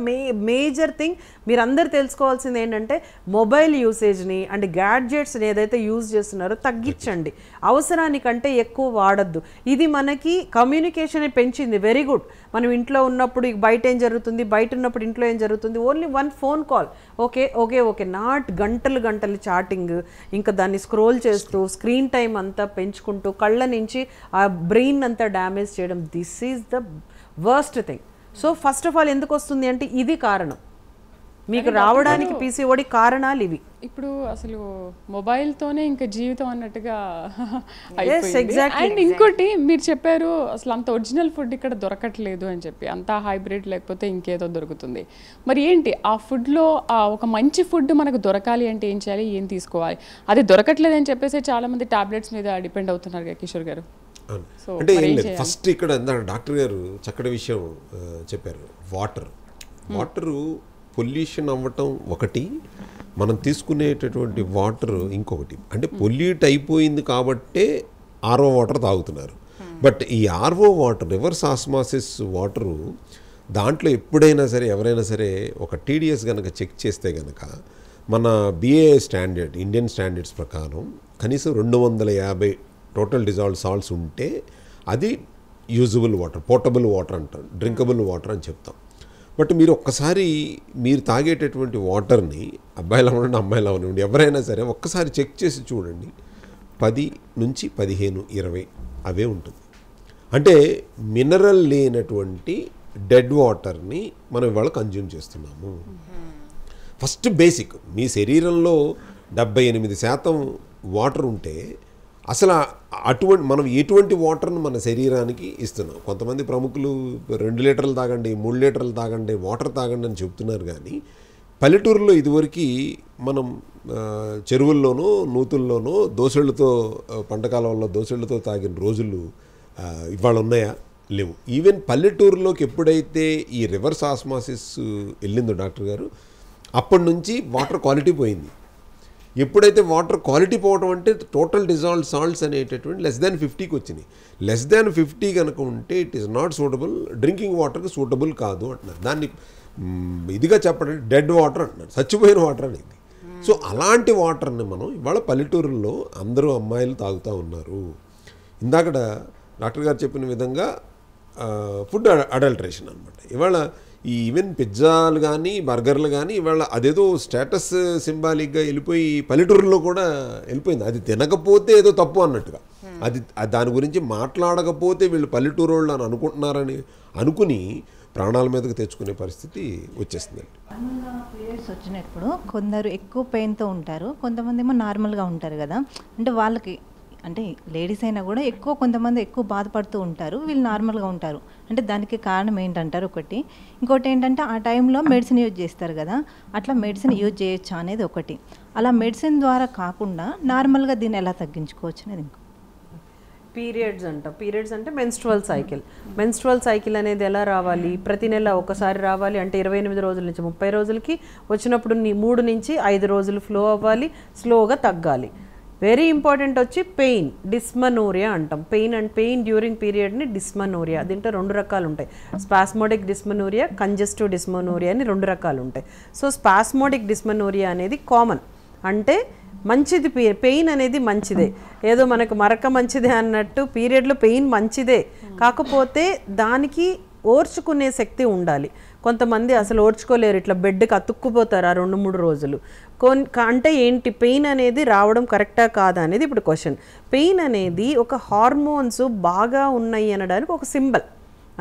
major thing. మీరు అందరు తెలుసుకోవాల్సింది ఏంటంటే మొబైల్ యూసేజ్ని అండ్ గ్యాడ్జెట్స్ని ఏదైతే యూజ్ చేస్తున్నారో తగ్గించండి, అవసరానికంటే ఎక్కువ వాడద్దు. ఇది మనకి కమ్యూనికేషన్ పెంచింది, వెరీ గుడ్. మనం ఇంట్లో ఉన్నప్పుడు బయట ఏం జరుగుతుంది, బయట ఉన్నప్పుడు ఇంట్లో ఏం జరుగుతుంది, only 1 phone call, okay not గంటలు చాటింగ్, ఇంకా దాన్ని స్క్రోల్ చేస్తూ స్క్రీన్ టైం అంతా పెంచుకుంటూ కళ్ళ నుంచి ఆ బ్రెయిన్ అంతా డ్యామేజ్ చేయడం, this is the worst thing. So first of all ఎందుకు వస్తుంది అంటే ఇది కారణం. మీకు రావడానికి పీసీఓడి కారణాలు ఇవి. ఇప్పుడు అసలు మొబైల్తోనే ఇంకా జీవితం అన్నట్టుగా అయిపోయింది. అండ్ ఇంకోటి మీరు చెప్పారు అసలు అంత ఒరిజినల్ ఫుడ్ ఇక్కడ దొరకట్లేదు అని చెప్పి, అంతా హైబ్రిడ్ లేకపోతే ఇంకేదో దొరుకుతుంది. మరి ఏంటి ఆ ఫుడ్లో ఒక మంచి ఫుడ్ మనకు దొరకాలి అంటే ఏం చేయాలి, ఏం తీసుకోవాలి? అది దొరకట్లేదు అని చెప్పేసి చాలా మంది టాబ్లెట్స్ మీద డిపెండ్ అవుతున్నారు కదా కిషోర్ గారు. అంటే ఏం లేదు, ఫస్ట్ ఇక్కడ డాక్టర్ గారు చక్కటి విషయం చెప్పారు. వాటరు పొల్యూషన్ అవ్వటం ఒకటి, మనం తీసుకునేటటువంటి వాటర్ ఇంకొకటి. అంటే పొల్యూట్ అయిపోయింది కాబట్టే ఆర్ఓ వాటర్ తాగుతున్నారు. బట్ ఈ RO water, reverse osmosis water, దాంట్లో ఎప్పుడైనా సరే ఎవరైనా సరే ఒక టీడీఎస్ కనుక చెక్ చేస్తే కనుక మన బిఏ స్టాండర్డ్, ఇండియన్ స్టాండర్డ్స్ ప్రకారం కనీసం 250 టోటల్ డిజాల్వ్డ్ సాల్ట్స్ ఉంటే అది యూజబుల్ వాటర్, పోర్టబుల్ వాటర్ అంటాం, డ్రింకబుల్ వాటర్ అని చెప్తాం. బట్ మీరు ఒక్కసారి మీరు తాగేటటువంటి వాటర్ని, అబ్బాయిలు అవ్వండి అమ్మాయిలు అవ్వండి ఎవరైనా సరే ఒక్కసారి చెక్ చేసి చూడండి, 10 నుంచి 15, 20 అవే ఉంటుంది. అంటే మినరల్ లేనటువంటి డెడ్ వాటర్ని మనం ఇవాళ కన్జ్యూమ్ చేస్తున్నాము. ఫస్ట్ బేసిక్, మీ శరీరంలో 78% వాటర్ ఉంటే అసలు అటువంటి మనం ఎటువంటి వాటర్ను మన శరీరానికి ఇస్తున్నాం. కొంతమంది ప్రముఖులు 2 లీటర్లు తాగండి, 3 లీటర్లు తాగండి, వాటర్ తాగండి అని చెప్తున్నారు. కానీ పల్లెటూరులో ఇదివరకు మనం చెరువుల్లోనూ నూతుల్లోనూ దోసళ్ళతో, పంటకాలంలో దోసళ్ళతో తాగిన రోజులు ఇవాళ ఉన్నాయా? లేవు. ఈవెన్ పల్లెటూరులోకి ఎప్పుడైతే ఈ రివర్స్ ఆస్మాసిస్ వెళ్ళిందో డాక్టర్ గారు, అప్పటి నుంచి వాటర్ క్వాలిటీ పోయింది. ఎప్పుడైతే వాటర్ క్వాలిటీ పోవడం అంటే టోటల్ డిజాల్వ్డ్ సాల్ట్స్ అనేటటువంటి <50కి వచ్చినాయి. <50 కనుక ఉంటే it is not suitable, drinking వాటర్కి సూటబుల్ కాదు అంటున్నారు. దాన్ని ఇదిగా చెప్పడం డెడ్ వాటర్ అంటున్నారు, చచ్చిపోయిన వాటర్ అనేది. సో అలాంటి వాటర్ని మనం ఇవాళ పల్లెటూరుల్లో అందరూ అమ్మాయిలు తాగుతూ ఉన్నారు. ఇందాక డాక్టర్ గారు చెప్పిన విధంగా ఫుడ్ అడల్టరేషన్ అనమాట. ఇవాళ ఈ ఈవెన్ పిజ్జాలు కానీ బర్గర్లు కానీ ఇవాళ అదేదో స్టేటస్ సింబాలిక్గా వెళ్ళిపోయి పల్లెటూరులో కూడా వెళ్ళిపోయింది. అది తినకపోతే ఏదో తప్పు అన్నట్టుగా, అది దాని గురించి మాట్లాడకపోతే వీళ్ళు పల్లెటూరు వాళ్ళు అని అనుకుంటున్నారని అనుకుని ప్రాణాల మీదకి తెచ్చుకునే పరిస్థితి వచ్చేస్తుంది. పీరియడ్స్ వచ్చినప్పుడు కొందరు ఎక్కువ పెయిన్తో ఉంటారు, కొంతమంది ఏమో నార్మల్గా ఉంటారు కదా. అంటే వాళ్ళకి అంటే లేడీస్ అయినా కూడా కొంతమంది ఎక్కువ బాధపడుతూ ఉంటారు, వీళ్ళు నార్మల్గా ఉంటారు. అంటే దానికి కారణం ఏంటంటారు ఒకటి. ఇంకోటి ఏంటంటే ఆ టైంలో మెడిసిన్ యూజ్ చేస్తారు కదా, అట్లా మెడిసిన్ యూజ్ చేయొచ్చా అనేది ఒకటి. అలా మెడిసిన్ ద్వారా కాకుండా నార్మల్గా దీన్ని ఎలా తగ్గించుకోవచ్చు అనేది ఇంకో. పీరియడ్స్ అంటే మెన్స్ట్రువల్ సైకిల్ అనేది ఎలా రావాలి? ప్రతి నెల ఒకసారి రావాలి. అంటే 28 రోజుల నుంచి 30 రోజులకి వచ్చినప్పుడు 3 నుంచి 5 రోజులు ఫ్లో అవ్వాలి, స్లోగా తగ్గాలి. వెరీ ఇంపార్టెంట్ వచ్చి పెయిన్, డిస్మనోరియా అంటాం. పెయిన్ డ్యూరింగ్ పీరియడ్ని డిస్మనోరియా. దీంట్లో 2 రకాలు ఉంటాయి, స్పాస్మోడిక్ డిస్మనోరియా, కంజెస్టివ్ డిస్మనోరియా అని 2 రకాలు ఉంటాయి. సో స్పాస్మోడిక్ డిస్మనోరియా అనేది కామన్, అంటే మంచిది, పెయిన్ అనేది మంచిదే. ఏదో మనకు మరక మంచిదే అన్నట్టు పీరియడ్లో పెయిన్ మంచిదే, కాకపోతే దానికి ఓర్చుకునే శక్తి ఉండాలి. కొంతమంది అసలు ఓర్చుకోలేరు, ఇట్లా బెడ్కి అతుక్కుపోతారు ఆ 2-3 రోజులు. అంటే ఏంటి, పెయిన్ అనేది రావడం కరెక్టా కాదా అనేది ఇప్పుడు క్వశ్చన్. పెయిన్ అనేది ఒక హార్మోన్స్ బాగా ఉన్నాయి అనడానికి ఒక సింబల్.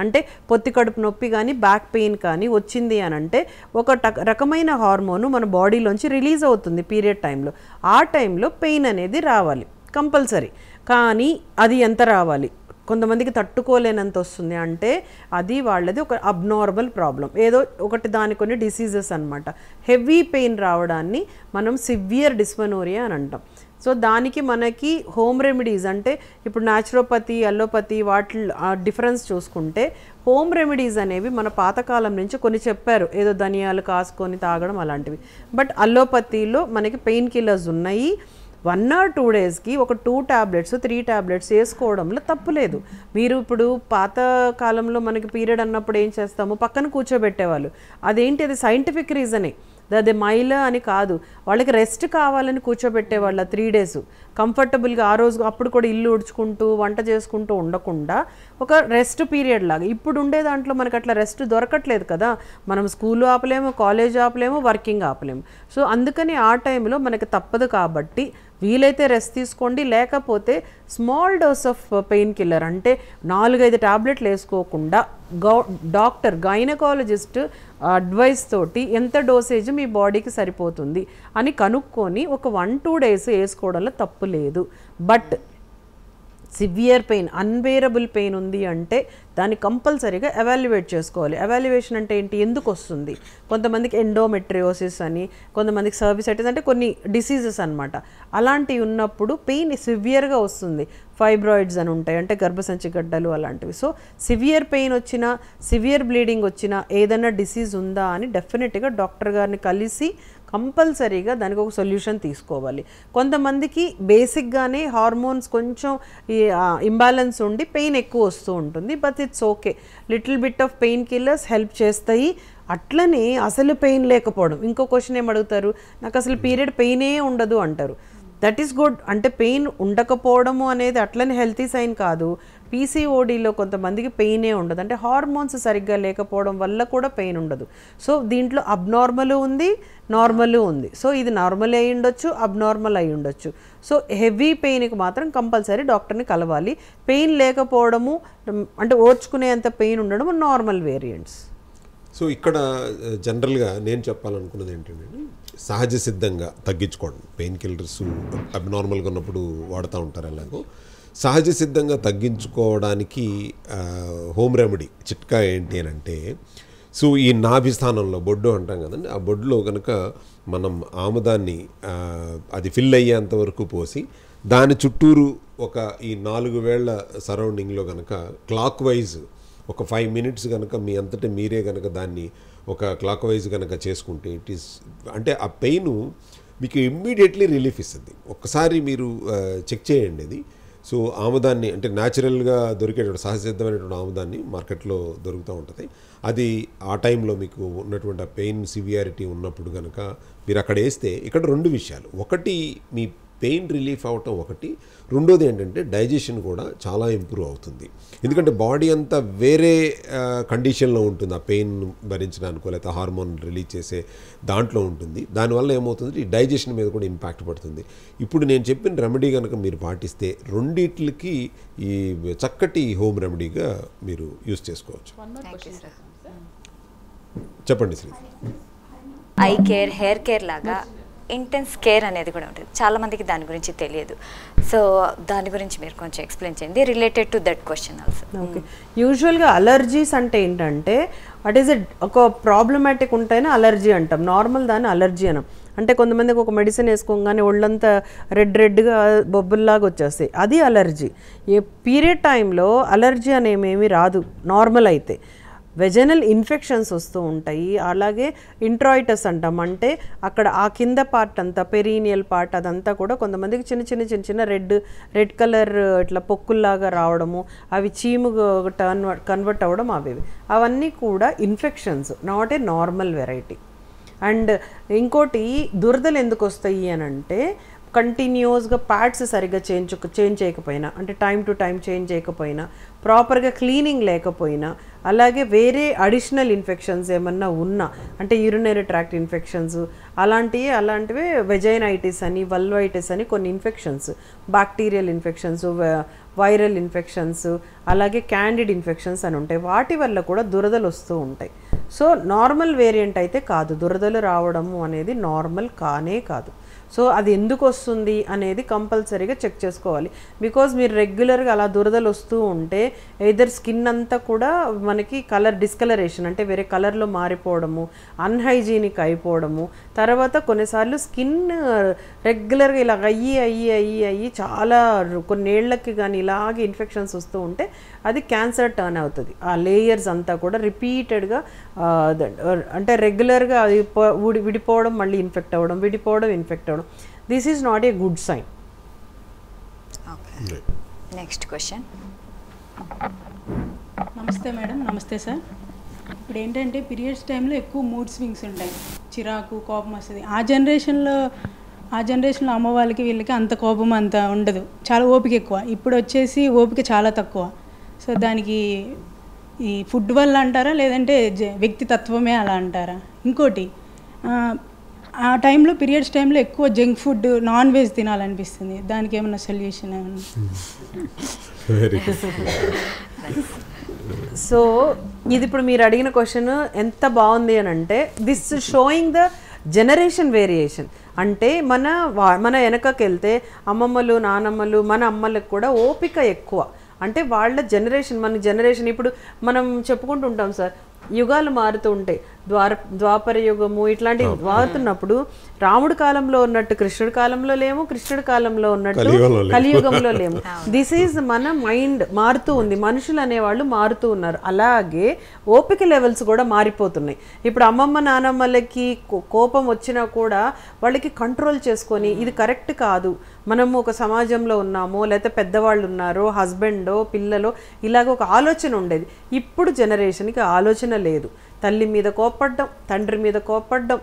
అంటే పొత్తి కడుపు నొప్పి కానీ బ్యాక్ పెయిన్ కానీ వచ్చింది అని అంటే ఒక రకమైన హార్మోను మన బాడీలోంచి రిలీజ్ అవుతుంది పీరియడ్ టైంలో. ఆ టైంలో పెయిన్ అనేది రావాలి కంపల్సరీ. కానీ అది ఎంత రావాలి? కొంతమందికి తట్టుకోలేనంత వస్తుంది, అంటే అది వాళ్ళది ఒక అబ్నార్మల్ ప్రాబ్లం, ఏదో ఒకటి దాని కొన్ని డిసీజెస్ అనమాట. హెవీ పెయిన్ రావడాన్ని మనం సివియర్ డిస్మనోరియా అని అంటాం. సో దానికి మనకి హోమ్ రెమెడీస్, అంటే ఇప్పుడు న్యాచురోపతి, అల్లోపతి వాటి డిఫరెన్స్ చూసుకుంటే హోమ్ రెమెడీస్ అనేవి మన పాతకాలం నుంచి కొన్ని చెప్పారు, ఏదో ధనియాలు కాసుకొని తాగడం అలాంటివి. బట్ అల్లోపతిలో మనకి పెయిన్ కిల్లర్స్ ఉన్నాయి. 1 or 2 డేస్కి ఒక 2 టాబ్లెట్స్ 3 టాబ్లెట్స్ వేసుకోవడంలో తప్పులేదు. మీరు ఇప్పుడు పాత కాలంలో మనకి పీరియడ్ అన్నప్పుడు ఏం చేస్తాము, పక్కన కూర్చోబెట్టేవాళ్ళు. అదేంటి, అది సైంటిఫిక్ రీజనే, అది మైల అని కాదు. వాళ్ళకి రెస్ట్ కావాలని కూర్చోబెట్టేవాళ్ళ 3 days కంఫర్టబుల్గా. ఆ రోజు అప్పుడు కూడా ఇల్లు ఉడ్చుకుంటూ వంట చేసుకుంటూ ఉండకుండా ఒక రెస్ట్ పీరియడ్ లాగా. ఇప్పుడు ఉండే దాంట్లో మనకు అట్లా రెస్ట్ దొరకట్లేదు కదా, మనం స్కూల్ ఆపలేము, కాలేజ్ ఆపలేము, వర్కింగ్ ఆపలేము. సో అందుకని ఆ టైంలో మనకి తప్పదు కాబట్టి వీలైతే రెస్ట్ తీసుకోండి, లేకపోతే small dose of pain killer అంటే 4-5 టాబ్లెట్లు వేసుకోకుండా డాక్టర్ గైనకాలజిస్ట్ అడ్వైస్ తోటి ఎంత డోసేజ్ మీ బాడీకి సరిపోతుంది అని కనుక్కొని ఒక 1-2 డేస్ వేసుకోవడంలో తప్పు లేదు. But severe pain, unbearable pain ఉంది అంటే దాన్ని కంపల్సరీగా ఎవాల్యుయేట్ చేసుకోవాలి. ఎవాల్యుయేషన్ అంటే ఏంటి, ఎందుకు వస్తుంది? కొంతమందికి ఎండోమెట్రియోసిస్ అని, కొంతమందికి సర్విసైటిస్ అంటే కొన్ని డిసీజెస్ అనమాట. అలాంటివి ఉన్నప్పుడు పెయిన్ సివియర్గా వస్తుంది. ఫైబ్రాయిడ్స్ అని ఉంటాయి, అంటే గర్భసంచి గడ్డలు అలాంటివి. సో సివియర్ పెయిన్ వచ్చినా, సివియర్ బ్లీడింగ్ వచ్చినా ఏదైనా డిసీజ్ ఉందా అని డెఫినెట్గా డాక్టర్ గారిని కలిసి కంపల్సరీగా దానికి ఒక సొల్యూషన్ తీసుకోవాలి. కొంతమందికి బేసిక్గానే హార్మోన్స్ కొంచెం ఇంబ్యాలెన్స్ ఉండి పెయిన్ ఎక్కువ వస్తూ ఉంటుంది. But it's okay, little bit of pain killers help చేస్తాయి. అట్లనే అసలు పెయిన్ లేకపోవడం, ఇంకో క్వశ్చన్ ఏమడుగుతారు, నాకు అసలు పీరియడ్ పెయినే ఉండదు అంటారు. That is good. అంటే పెయిన్ ఉండకపోవడము అనేది అట్లనే హెల్తీ సైన్ కాదు. పీసీఓడిలో కొంతమందికి పెయినే ఉండదు, అంటే హార్మోన్స్ సరిగ్గా లేకపోవడం వల్ల కూడా పెయిన్ ఉండదు. సో దీంట్లో అబ్నార్మల్ ఉంది, నార్మల్ ఉంది. సో ఇది నార్మల్ అయి ఉండొచ్చు, అబ్నార్మల్ అయి ఉండొచ్చు. సో హెవీ పెయిన్కి మాత్రం కంపల్సరీ డాక్టర్ని కలవాలి. పెయిన్ లేకపోవడము అంటే ఓర్చుకునేంత పెయిన్ ఉండడం నార్మల్ వేరియంట్స్. సో ఇక్కడ జనరల్గా నేను చెప్పాలనుకున్నది ఏంటంటే, సహజ సిద్ధంగా తగ్గించుకోవడం. పెయిన్ కిల్లర్స్ అబ్నార్మల్గా ఉన్నప్పుడు వాడుతూ ఉంటారు. అలాగో సహజ సిద్ధంగా తగ్గించుకోవడానికి హోమ్ రెమెడీ చిట్కా ఏంటి అని అంటే, సో ఈ నాభి స్థానంలో బొడ్డు అంటాం కదండి, ఆ బొడ్డులో కనుక మనం ఆముదాన్ని అది ఫిల్ అయ్యేంత వరకు పోసి దాని చుట్టూరు ఒక ఈ 4 వేళ్ల సరౌండింగ్లో కనుక క్లాక్ వైజ్ ఒక 5 మినిట్స్ కనుక మీ అంతటా మీరే కనుక దాన్ని ఒక క్లాక్ వైజ్ కనుక చేసుకుంటే ఇట్ ఈస్ అంటే ఆ పెయిన్ మీకు ఇమ్మీడియట్లీ రిలీఫ్ ఇస్తుంది. ఒక్కసారి మీరు చెక్ చేయండి అది. సో ఆముదాన్ని అంటే న్యాచురల్గా దొరికేటువంటి సహజసిద్ధమైనటువంటి ఆముదాన్ని మార్కెట్లో దొరుకుతూ ఉంటుంది. అది ఆ టైంలో మీకు ఉన్నటువంటి ఆ పెయిన్ సివియారిటీ ఉన్నప్పుడు కనుక మీరు అక్కడ వేస్తే ఇక్కడ 2 విషయాలు. ఒకటి మీ పెయిన్ రిలీఫ్ అవటం ఒకటి, రెండోది ఏంటంటే డైజెషన్ కూడా చాలా ఇంప్రూవ్ అవుతుంది. ఎందుకంటే బాడీ అంతా వేరే కండిషన్లో ఉంటుంది ఆ పెయిన్ భరించడానికో లేకపోతే హార్మోన్ రిలీజ్ చేసే దాంట్లో ఉంటుంది. దానివల్ల ఏమవుతుంది, ఈ డైజెషన్ మీద కూడా ఇంపాక్ట్ పడుతుంది. ఇప్పుడు నేను చెప్పిన రెమెడీ కనుక మీరు పాటిస్తే రెండిట్లకి ఈ చక్కటి హోమ్ రెమెడీగా మీరు యూజ్ చేసుకోవచ్చు. చెప్పండి Sri. Eye care, hair care లాగా ఇంటెన్స్ కేర్ అనేది కూడా ఉంటుంది. చాలామందికి దాని గురించి తెలియదు. సో దాని గురించి మీరు కొంచెం ఎక్స్ప్లెయిన్ చేయండి related to that question also. Okay, యూజువల్గా అలర్జీస్ అంటే ఏంటంటే వాట్ ఈస్ ఇట్, ఒక ప్రాబ్లమాటిక్ ఉంటేనే అలర్జీ అంటాం, నార్మల్ దాన్ని అలర్జీ అనం. అంటే కొంతమందికి ఒక మెడిసిన్ వేసుకోగానే ఒళ్ళంతా రెడ్గా బొబ్బుల్లాగా వచ్చేస్తాయి, అది అలర్జీ. ఏ పీరియడ్ టైంలో అలర్జీ అనేమేమి రాదు నార్మల్ అయితే. వెజనల్ ఇన్ఫెక్షన్స్ వస్తూ ఉంటాయి. అలాగే ఇంట్రాయిటస్ అంటాం, అంటే అక్కడ ఆ కింద పార్ట్ అంతా పెరీనియల్ పార్ట్ అదంతా కూడా కొంతమందికి చిన్న రెడ్ కలర్ ఇట్లా పొక్కుల్లాగా రావడము, అవి చీము కన్వర్ట్ అవ్వడం, అవన్నీ కూడా infections, not a normal variety. And ఇంకోటి దురదలు ఎందుకు వస్తాయి అని అంటే, కంటిన్యూస్గా ప్యాడ్స్ సరిగ్గా చేంజ్ చేయకపోయినా, అంటే టైం టు టైం చేంజ్ చేయకపోయినా, ప్రాపర్గా క్లీనింగ్ లేకపోయినా, అలాగే వేరే అడిషనల్ ఇన్ఫెక్షన్స్ ఏమన్నా ఉన్నా, అంటే యూరినరీ ట్రాక్ట్ ఇన్ఫెక్షన్స్ అలాంటివి వెజైనైటిస్ అని, వల్వైటిస్ అని కొన్ని infections, bacterial infections, viral infections, అలాగే క్యాండిడ్ ఇన్ఫెక్షన్స్ అని ఉంటాయి. వాటి వల్ల కూడా దురదలు వస్తూ ఉంటాయి. సో నార్మల్ వేరియంట్ అయితే కాదు, దురదలు రావడము అనేది నార్మల్ కానే కాదు. సో అది ఎందుకు వస్తుంది అనేది కంపల్సరీగా చెక్ చేసుకోవాలి. బికాజ్ మీరు రెగ్యులర్గా అలా దురదలు వస్తూ ఉంటే ఎయిదర్ స్కిన్ అంతా కూడా మనకి కలర్ డిస్కలరేషన్, అంటే వేరే కలర్లో మారిపోవడము, అన్హైజీనిక్ అయిపోవడము, తర్వాత కొన్నిసార్లు స్కిన్ రెగ్యులర్గా ఇలా అయ్యి చాలా కొన్నేళ్లకి కానీ ఇలాగే ఇన్ఫెక్షన్స్ వస్తూ ఉంటే అది క్యాన్సర్ టర్న్ అవుతుంది. ఆ లేయర్స్ అంతా కూడా రిపీటెడ్గా అంటే రెగ్యులర్గా అది విడిపోవడం, మళ్ళీ ఇన్ఫెక్ట్ అవ్వడం, విడిపోవడం, ఇన్ఫెక్ట్ అవ్వడం. This is not a good sign. Next question. నమస్తే మేడం. నమస్తే సార్. ఇప్పుడు ఏంటంటే పీరియడ్స్ టైంలో ఎక్కువ మూడ్ స్వింగ్స్ ఉంటాయి, చిరాకు, కోపం వస్తుంది. ఆ జనరేషన్లో అమ్మ వాళ్ళకి వీళ్ళకి అంత కోపం అంత ఉండదు, చాలా ఓపిక ఎక్కువ. ఇప్పుడు వచ్చేసి ఓపిక చాలా తక్కువ. సో దానికి ఈ ఫుడ్ వల్ల అంటారా, లేదంటే వ్యక్తి తత్వమే అలా అంటారా? ఇంకోటి ఆ టైంలో పీరియడ్స్ టైంలో ఎక్కువ జంక్ ఫుడ్ నాన్ వెజ్ తినాలనిపిస్తుంది. దానికి ఏమైనా సొల్యూషన్ ఏమన్నా? వెరీ సో ఇది ఇప్పుడు మీరు అడిగిన క్వశ్చన్ ఎంత బాగుంది అని అంటే, this showing the generation variation. అంటే మన వెనకకి వెళ్తే అమ్మమ్మలు నానమ్మలు మన అమ్మలకు కూడా ఓపిక ఎక్కువ. అంటే వాళ్ళ జనరేషన్ మన జనరేషన్ ఇప్పుడు మనం చెప్పుకుంటూ ఉంటాం సార్, యుగాలు మారుతూ ఉంటాయి. ద్వాపర యుగము ఇట్లాంటివి మారుతున్నప్పుడు రాముడి కాలంలో ఉన్నట్టు కృష్ణుడి కాలంలో లేము, కృష్ణుడి కాలంలో ఉన్నట్టు కలియుగంలో లేము. దిస్ ఈజ్ మన మైండ్ మారుతూ ఉంది, మనుషులు అనేవాళ్ళు మారుతూ ఉన్నారు. అలాగే ఓపిక లెవెల్స్ కూడా మారిపోతున్నాయి. ఇప్పుడు అమ్మమ్మ నానమ్మలకి కోపం వచ్చినా కూడా వాళ్ళకి కంట్రోల్ చేసుకొని ఇది కరెక్ట్ కాదు, మనము ఒక సమాజంలో ఉన్నామో లేకపోతే పెద్దవాళ్ళు ఉన్నారో హస్బెండో పిల్లలో ఇలాగ ఒక ఆలోచన ఉండేది. ఇప్పుడు జనరేషన్కి ఆలోచన లేదు. తల్లి మీద కోపడ్డం, తండ్రి మీద కోపడ్డం,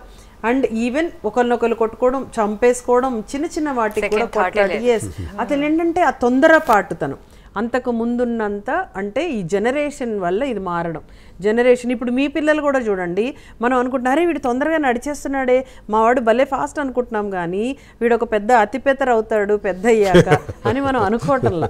అండ్ ఈవెన్ ఒకరినొకరు కొట్టుకోవడం, చంపేసుకోవడం, చిన్న చిన్న వాటికి కూడా కొట్లాడి. ఎస్, అతను ఏంటంటే ఆ తొందరపాటుతనం అంతకు ముందున్నంత అంటే ఈ జనరేషన్ వల్ల ఇది మారడం. జనరేషన్ ఇప్పుడు మీ పిల్లలు కూడా చూడండి, మనం అనుకుంటున్నారే వీడు తొందరగా నడిచేస్తున్నాడే, మా వాడు భలే ఫాస్ట్ అనుకుంటున్నాం, కానీ వీడు ఒక పెద్ద అతిపెత్తర అవుతాడు పెద్ద అయ్యాక అని మనం అనుకోవటంలా.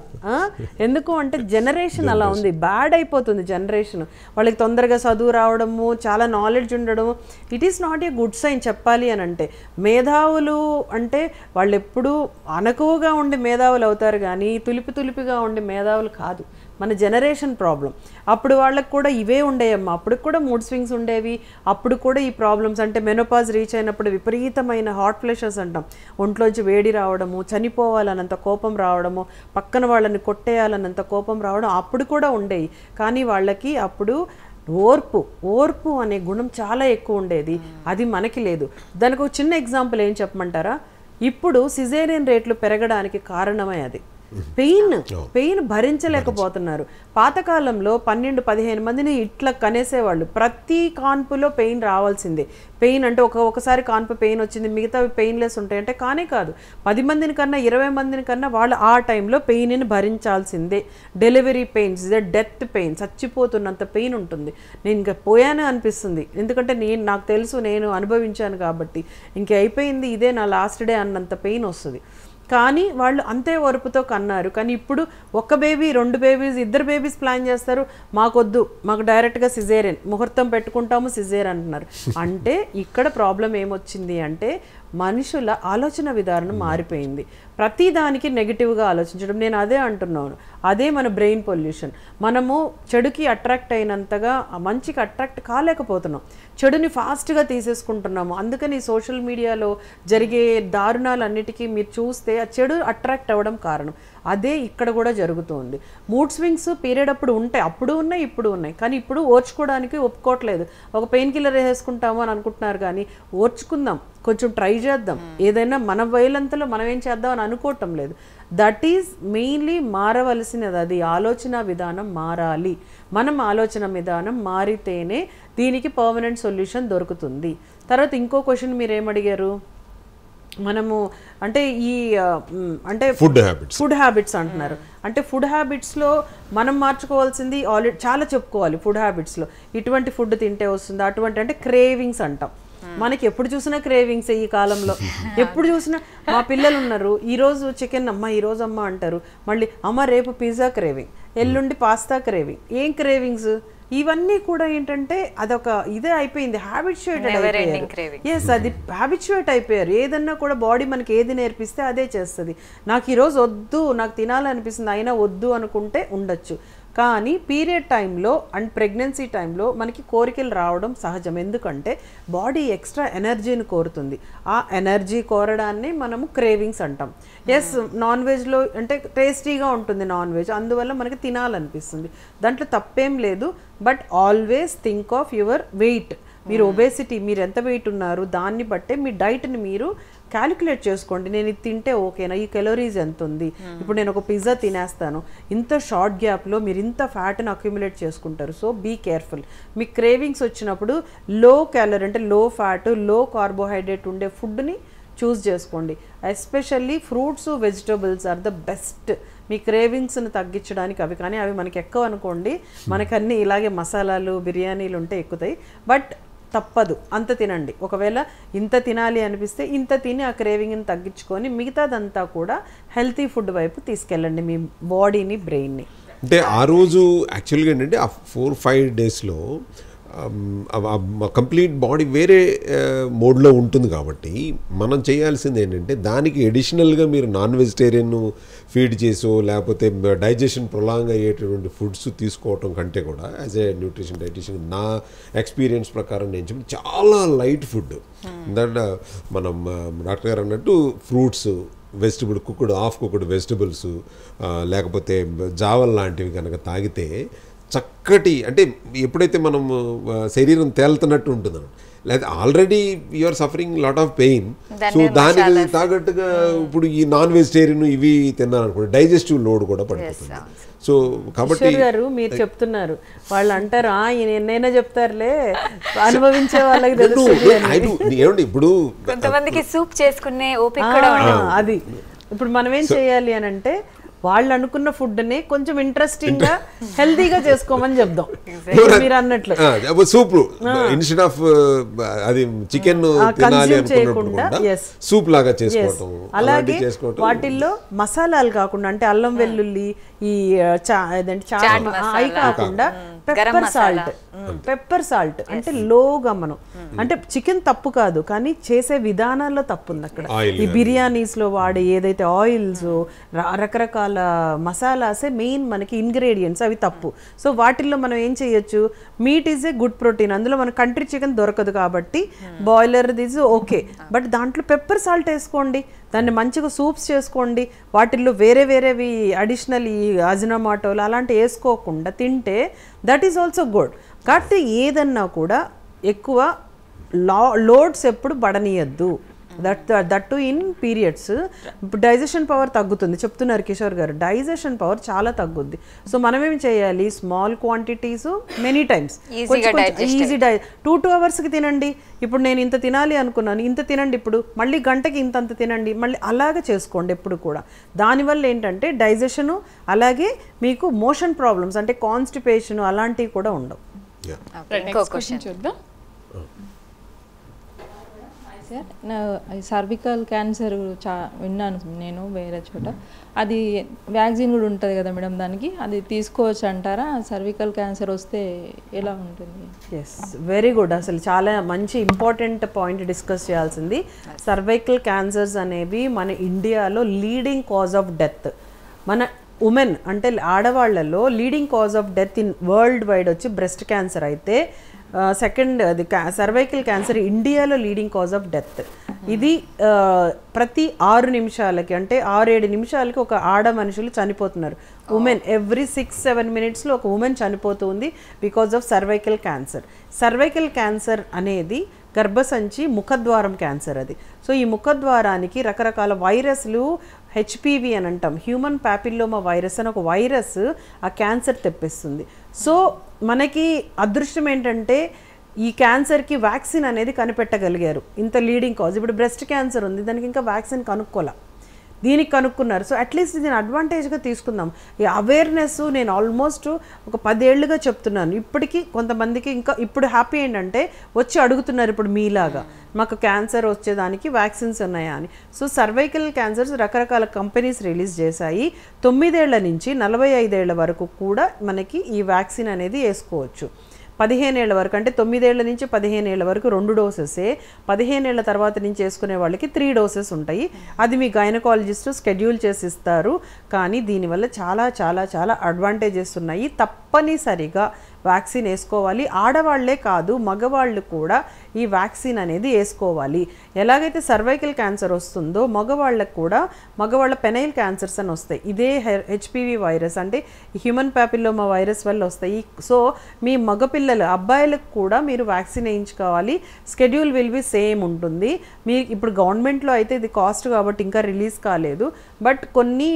ఎందుకు అంటే జనరేషన్ అలా ఉంది, బ్యాడ్ అయిపోతుంది జనరేషన్. వాళ్ళకి తొందరగా చదువు రావడము, చాలా నాలెడ్జ్ ఉండడము, it is not a good sign చెప్పాలి అని అంటే. మేధావులు అంటే వాళ్ళు ఎప్పుడూ అనకువగా ఉండి మేధావులు అవుతారు, కానీ తులిపిగా ఉండి మేధావులు కాదు. మన జనరేషన్ ప్రాబ్లం. అప్పుడు వాళ్ళకు కూడా ఇవే ఉండేయమ్మా, అప్పుడు కూడా మూడ్ స్వింగ్స్ ఉండేవి, అప్పుడు కూడా ఈ ప్రాబ్లమ్స్. అంటే మెనోపాజ్ రీచ్ అయినప్పుడు విపరీతమైన హాట్ ఫ్లెషెస్ అంటాం, ఒంట్లోంచి వేడి రావడము, చనిపోవాలన్నంత కోపం రావడము, పక్కన వాళ్ళని కొట్టేయాలన్నంత కోపం రావడం అప్పుడు కూడా ఉండేవి. కానీ వాళ్ళకి అప్పుడు ఓర్పు అనే గుణం చాలా ఎక్కువ ఉండేది, అది మనకి లేదు. దానికి ఒక చిన్న ఎగ్జాంపుల్ ఏం చెప్పమంటారా? ఇప్పుడు సిజేరియన్ రేట్లు పెరగడానికి కారణమే అది. పెయిన్ భరించలేకపోతున్నారు. పాతకాలంలో 12-15 మందిని ఇట్లా కనేసేవాళ్ళు, ప్రతి కాన్పులో పెయిన్ రావాల్సిందే. పెయిన్ అంటే ఒకసారి కాన్పు పెయిన్ వచ్చింది, మిగతావి పెయిన్లెస్ ఉంటాయి అంటే కానే కాదు. 10 మందిని కన్నా 20 మందిని కన్నా వాళ్ళు ఆ టైంలో పెయిన్ని భరించాల్సిందే. డెలివరీ పెయిన్స్, డెత్ పెయిన్, చచ్చిపోతున్నంత పెయిన్ ఉంటుంది. నేను ఇంకా పోయానే అనిపిస్తుంది, ఎందుకంటే నాకు తెలుసు, నేను అనుభవించాను కాబట్టి. ఇంక అయిపోయింది, ఇదే నా లాస్ట్ డే అన్నంత పెయిన్ వస్తుంది. కానీ వాళ్ళు అంతే ఓర్పుతో కన్నారు. కానీ ఇప్పుడు ఒక బేబీ, 2 బేబీస్, 2 బేబీస్ ప్లాన్ చేస్తారు, మాకొద్దు, మాకు డైరెక్ట్గా సిజేరియన్, ముహూర్తం పెట్టుకుంటాము సిజేరియన్ అంటున్నారు. అంటే ఇక్కడ ప్రాబ్లం ఏమొచ్చింది అంటే మనుషుల ఆలోచన విధానం మారిపోయింది. ప్రతిదానికి నెగిటివ్గా ఆలోచించడం. నేను అదే అంటున్నాను, అదే మన బ్రెయిన్ పొల్యూషన్. మనము చెడుకి అట్రాక్ట్ అయినంతగా మంచికి అట్రాక్ట్ కాలేకపోతున్నాం, చెడుని ఫాస్ట్గా తీసేసుకుంటున్నాము. అందుకని సోషల్ మీడియాలో జరిగే దారుణాలన్నిటికీ మీరు చూస్తే ఆ చెడు అట్రాక్ట్ అవ్వడం కారణం. అదే ఇక్కడ కూడా జరుగుతుంది. మూడ్ స్వింగ్స్ పీరియడ్ అప్పుడు ఉంటాయి, అప్పుడు ఉన్నాయి, ఇప్పుడు ఉన్నాయి. కానీ ఇప్పుడు ఓర్చుకోవడానికి ఒప్పుకోవట్లేదు. ఒక పెయిన్ కిల్లర్ వేసుకుంటాము అని అనుకుంటున్నారు, కానీ ఓర్చుకుందాం, కొంచెం ట్రై చేద్దాం, ఏదైనా మన వేలంతలో మనం ఏం చేద్దాం అని అనుకోవటం లేదు. దట్ ఈజ్ మెయిన్లీ మారవలసినది. అది ఆలోచన విధానం మారాలి. మనం ఆలోచన విధానం మారితేనే దీనికి పర్మనెంట్ సొల్యూషన్ దొరుకుతుంది. తర్వాత ఇంకో క్వశ్చన్ మీరు ఏమడిగారు? మనము అంటే ఈ అంటే ఫుడ్ హ్యాబిట్స్ అంటున్నారు. అంటే ఫుడ్ హ్యాబిట్స్లో మనం మార్చుకోవాల్సింది ఆల్రెడీ చాలా చెప్పుకోవాలి. ఫుడ్ హ్యాబిట్స్లో ఇటువంటి ఫుడ్ తింటే వస్తుంది, అటువంటి అంటే క్రేవింగ్స్ అంటాం. మనకి ఎప్పుడు చూసినా క్రేవింగ్స్. ఈ కాలంలో ఎప్పుడు చూసినా మా పిల్లలు ఉన్నారు, ఈరోజు చికెన్ అమ్మ, ఈరోజు అమ్మ అంటారు, మళ్ళీ అమ్మ రేపు పిజ్జా క్రేవింగ్, ఎల్లుండి పాస్తా క్రేవింగ్. ఏం క్రేవింగ్స్ ఇవన్నీ కూడా ఏంటంటే అదొక ఇదే అయిపోయింది, హ్యాబిచుయేటెడ్ అయిపోయారు. ఎస్, అది హ్యాబిచుయేట్ అయిపోయారు. ఏదన్నా కూడా బాడీ మనకి ఏది నేర్పిస్తే అదే చేస్తుంది. నాకు ఈరోజు వద్దు, నాకు తినాలనిపిస్తుంది, అయినా వద్దు అనుకుంటే ఉండొచ్చు. కానీ పీరియడ్ టైంలో అండ్ ప్రెగ్నెన్సీ టైంలో మనకి కోరికలు రావడం సహజం. ఎందుకంటే బాడీ ఎక్స్ట్రా ఎనర్జీని కోరుతుంది. ఆ ఎనర్జీ కోరడాన్ని మనము క్రేవింగ్స్ అంటాం. ఎస్, నాన్ వెజ్లో అంటే టేస్టీగా ఉంటుంది నాన్ వెజ్, అందువల్ల మనకి తినాలనిపిస్తుంది, దాంట్లో తప్పేం లేదు. But always think of your weight. మీరు ఒబేసిటీ, మీరు ఎంత వెయిట్ ఉన్నారు దాన్ని బట్టే మీ డైట్ని మీరు క్యాలిక్యులేట్ చేసుకోండి. నేను ఇది తింటే ఓకేనా, ఈ కెలోరీస్ ఎంత ఉంది, ఇప్పుడు నేను ఒక పిజ్జా తినేస్తాను, ఇంత షార్ట్ గ్యాప్లో మీరు ఇంత ఫ్యాట్ని అక్యుములేట్ చేసుకుంటారు. So be careful. మీ క్రేవింగ్స్ వచ్చినప్పుడు లో క్యాలరీ అంటే లో ఫ్యాట్, లో కార్బోహైడ్రేట్ ఉండే ఫుడ్ని చూస్ చేసుకోండి. Especially fruits, vegetables are the best మీ క్రేవింగ్స్ని తగ్గించడానికి. అవి కానీ అవి మనకి ఎక్కువ అనుకోండి, మనకన్నీ ఇలాగే మసాలాలు, బిర్యానీలు ఉంటే ఎక్కుతాయి. బట్ తప్పదు, అంత తినండి. ఒకవేళ ఇంత తినాలి అనిపిస్తే ఇంత తిని ఆ క్రేవింగ్ని తగ్గించుకొని మిగతాదంతా కూడా హెల్తీ ఫుడ్ వైపు తీసుకెళ్ళండి మీ బాడీని, బ్రెయిన్ని. అంటే ఆ రోజు యాక్చువల్గా ఏంటంటే ఆ 4-5 డేస్లో కంప్లీట్ బాడీ వేరే మోడ్లో ఉంటుంది కాబట్టి మనం చేయాల్సింది ఏంటంటే దానికి ఎడిషనల్గా మీరు నాన్ వెజిటేరియన్ ఫీడ్ చేసో లేకపోతే డైజెషన్ ప్రొలాంగ్ అయ్యేటటువంటి ఫుడ్స్ తీసుకోవటం కంటే కూడా యాజ్ ఏ న్యూట్రిషన్ డైటిషియన్ నా ఎక్స్పీరియన్స్ ప్రకారం నేను చెప్పి చాలా లైట్ ఫుడ్ ఎందుకంటే మనం డాక్టర్ గారు అన్నట్టు fruits, vegetable cooked half cooked vegetables, లేకపోతే జావల్ లాంటివి కనుక తాగితే చక్కటి అంటే ఎప్పుడైతే మనం శరీరం తేలుతున్నట్టు ఉంటుంది లేదా already you're suffering lot of pain, so దానికి తాగట్టుగా ఇప్పుడు ఈ నాన్ వెజిటేరియన్ ఇవి తిన్నారనుకోండి డైజెస్టివ్ లోడ్ కూడా పడిపోతుంది. సో కాబట్టి గారు మీరు చెప్తున్నారు, వాళ్ళు అంటారు ఎన్నైనా చెప్తారులే, అనుభవించే వాళ్ళకి ఏమండి ఇప్పుడు కొంతమందికి సూప్ చేసుకునే ఓపిక కూడా ఉండదు. అది ఇప్పుడు మనం ఏం చేయాలి అని అంటే వాళ్ళు అనుకున్న ఫుడ్ని కొంచెం ఇంట్రెస్టింగ్ గా హెల్తీగా చేసుకోమని చెప్దాం. మీరు అన్నట్లు సూప్ ఇన్స్టెడ్ ఆఫ్ అది చికెన్ తినాలి అనుకున్నప్పుడు సూప్ లాగా చేసుకోవటం, అలాగే వాటిల్లో మసాలాలు కాకుండా అంటే అల్లం వెల్లుల్లి ఈ అవి కాకుండా పెప్పర్ సాల్ట్ అంటే లోగా మనం అంటే చికెన్ తప్పు కాదు కానీ చేసే విధానాల్లో తప్పు ఉంది అక్కడ. ఈ బిర్యానీస్ లో వాడే ఏదైతే ఆయిల్స్ రకరకాల మసాలాసే మెయిన్ మనకి ఇంగ్రీడియంట్స్ అవి తప్పు. సో వాటిల్లో మనం ఏం చేయొచ్చు, meet is a good protein, అందులో మన కంట్రీ చికెన్ దొరకదు కాబట్టి బాయిలర్ దిస్ ఓకే, బట్ దాంట్లో పెప్పర్ సాల్ట్ వేసుకోండి, దాన్ని మంచిగా సూప్స్ చేసుకోండి. వాటిల్లో వేరే వేరేవి అడిషనల్ ఈ అజినోమోటోలు అలాంటివి వేసుకోకుండా తింటే దట్ ఈస్ ఆల్సో గుడ్. కాబట్టి ఏదన్నా కూడా ఎక్కువ లోడ్స్ ఎప్పుడు పడనీయద్దు. That too in periods. ఇప్పుడు డైజెషన్ పవర్ తగ్గుతుంది చెప్తున్నారు కిషోర్ గారు, డైజెషన్ పవర్ చాలా తగ్గుద్ది. సో మనం ఏం చేయాలి, small quantities many times easy 2 hours తినండి. ఇప్పుడు నేను ఇంత తినాలి అనుకున్నాను, ఇంత తినండి, ఇప్పుడు మళ్ళీ గంటకి ఇంతంత తినండి, మళ్ళీ అలాగే చేసుకోండి ఎప్పుడు కూడా. దానివల్ల ఏంటంటే డైజెషను అలాగే మీకు మోషన్ ప్రాబ్లమ్స్ అంటే కాన్స్టిపేషన్ అలాంటివి కూడా ఉండవు. చూద్దాం సార్. నా సర్వికల్ క్యాన్సర్ విన్నాను నేను వేరే చోట, అది వ్యాక్సిన్ కూడా ఉంటుంది కదా మేడం, దానికి అది తీసుకోవచ్చు అంటారా? సర్వికల్ క్యాన్సర్ వస్తే ఎలా ఉంటుంది? Yes, very good. అసలు చాలా మంచి ఇంపార్టెంట్ పాయింట్ డిస్కస్ చేయాల్సింది. సర్వైకల్ క్యాన్సర్స్ అనేవి మన ఇండియాలో లీడింగ్ కాజ్ ఆఫ్ డెత్. మన ఉమెన్ అంటే ఆడవాళ్లలో leading cause of death in worldwide వచ్చి బ్రెస్ట్ క్యాన్సర్ అయితే సెకండ్ అది సర్వైకల్ క్యాన్సర్ ఇండియాలో లీడింగ్ కాజ్ ఆఫ్ డెత్. ఇది ప్రతి 6 నిమిషాలకి అంటే 6-7 నిమిషాలకి ఒక ఆడ మనుషులు చనిపోతున్నారు. ఉమెన్ ఎవ్రీ 6-7 minutesలో ఒక ఉమెన్ చనిపోతుంది because of cervical cancer. Cervical cancer అనేది గర్భసంచి ముఖద్వారం క్యాన్సర్ అది. సో ఈ ముఖద్వారానికి రకరకాల వైరస్లు హెచ్పివి అని అంటాం, హ్యూమన్ ప్యాపిల్లోమా వైరస్ అని ఒక వైరస్ ఆ క్యాన్సర్ తెప్పిస్తుంది. సో మనకి అదృష్టం ఏంటంటే ఈ క్యాన్సర్కి వ్యాక్సిన్ అనేది కనిపెట్టగలిగారు. ఇంత లీడింగ్ కాజ్ ఇప్పుడు బ్రెస్ట్ క్యాన్సర్ ఉంది, దానికి ఇంకా వ్యాక్సిన్ కనుక్కోలే, దీనికి కనుక్కున్నారు. సో అట్లీస్ట్ దీని అడ్వాంటేజ్గా తీసుకుందాం. ఈ అవేర్నెస్ నేను ఆల్మోస్ట్ ఒక 10 ఏళ్ళుగా చెప్తున్నాను. ఇప్పటికీ కొంతమందికి ఇంకా ఇప్పుడు హ్యాపీ ఏంటంటే వచ్చి అడుగుతున్నారు ఇప్పుడు మీలాగా, మాకు క్యాన్సర్ వచ్చేదానికి వ్యాక్సిన్స్ ఉన్నాయా అని. సో సర్వైకల్ క్యాన్సర్స్ రకరకాల కంపెనీస్ రిలీజ్ చేశాయి. 9 ఏళ్ల నుంచి 45 ఏళ్ల వరకు కూడా మనకి ఈ వ్యాక్సిన్ అనేది వేసుకోవచ్చు. 15 ఏళ్ల వరకు అంటే 9 ఏళ్ల నుంచి 15 ఏళ్ల వరకు 2 డోసెసే, 15 ఏళ్ల తర్వాత నుంచి వేసుకునే వాళ్ళకి 3 డోసెస్ ఉంటాయి. అది మీ గైనకాలజిస్ట్ స్కెడ్యూల్ చేసి ఇస్తారు. కానీ దీనివల్ల చాలా చాలా చాలా అడ్వాంటేజెస్ ఉన్నాయి. తప్పనిసరిగా వ్యాక్సిన్ వేసుకోవాలి. ఆడవాళ్లే కాదు మగవాళ్ళు కూడా ఈ వ్యాక్సిన్ అనేది వేసుకోవాలి. ఎలాగైతే సర్వైకల్ క్యాన్సర్ వస్తుందో మగవాళ్ళకు కూడా మగవాళ్ళ పెనైల్ క్యాన్సర్స్ అని వస్తాయి. ఇదే హెచ్పివి వైరస్ అంటే హ్యూమన్ ప్యాపిల్లోమా వైరస్ వల్ల వస్తాయి. సో మీ మగపిల్లలు అబ్బాయిలకు కూడా మీరు వ్యాక్సిన్ వేయించుకోవాలి. స్కెడ్యూల్ విల్ బి సేమ్ ఉంటుంది. మీ ఇప్పుడు గవర్నమెంట్లో అయితే ఇది కాస్ట్ కాబట్టి ఇంకా రిలీజ్ కాలేదు, బట్ కొన్ని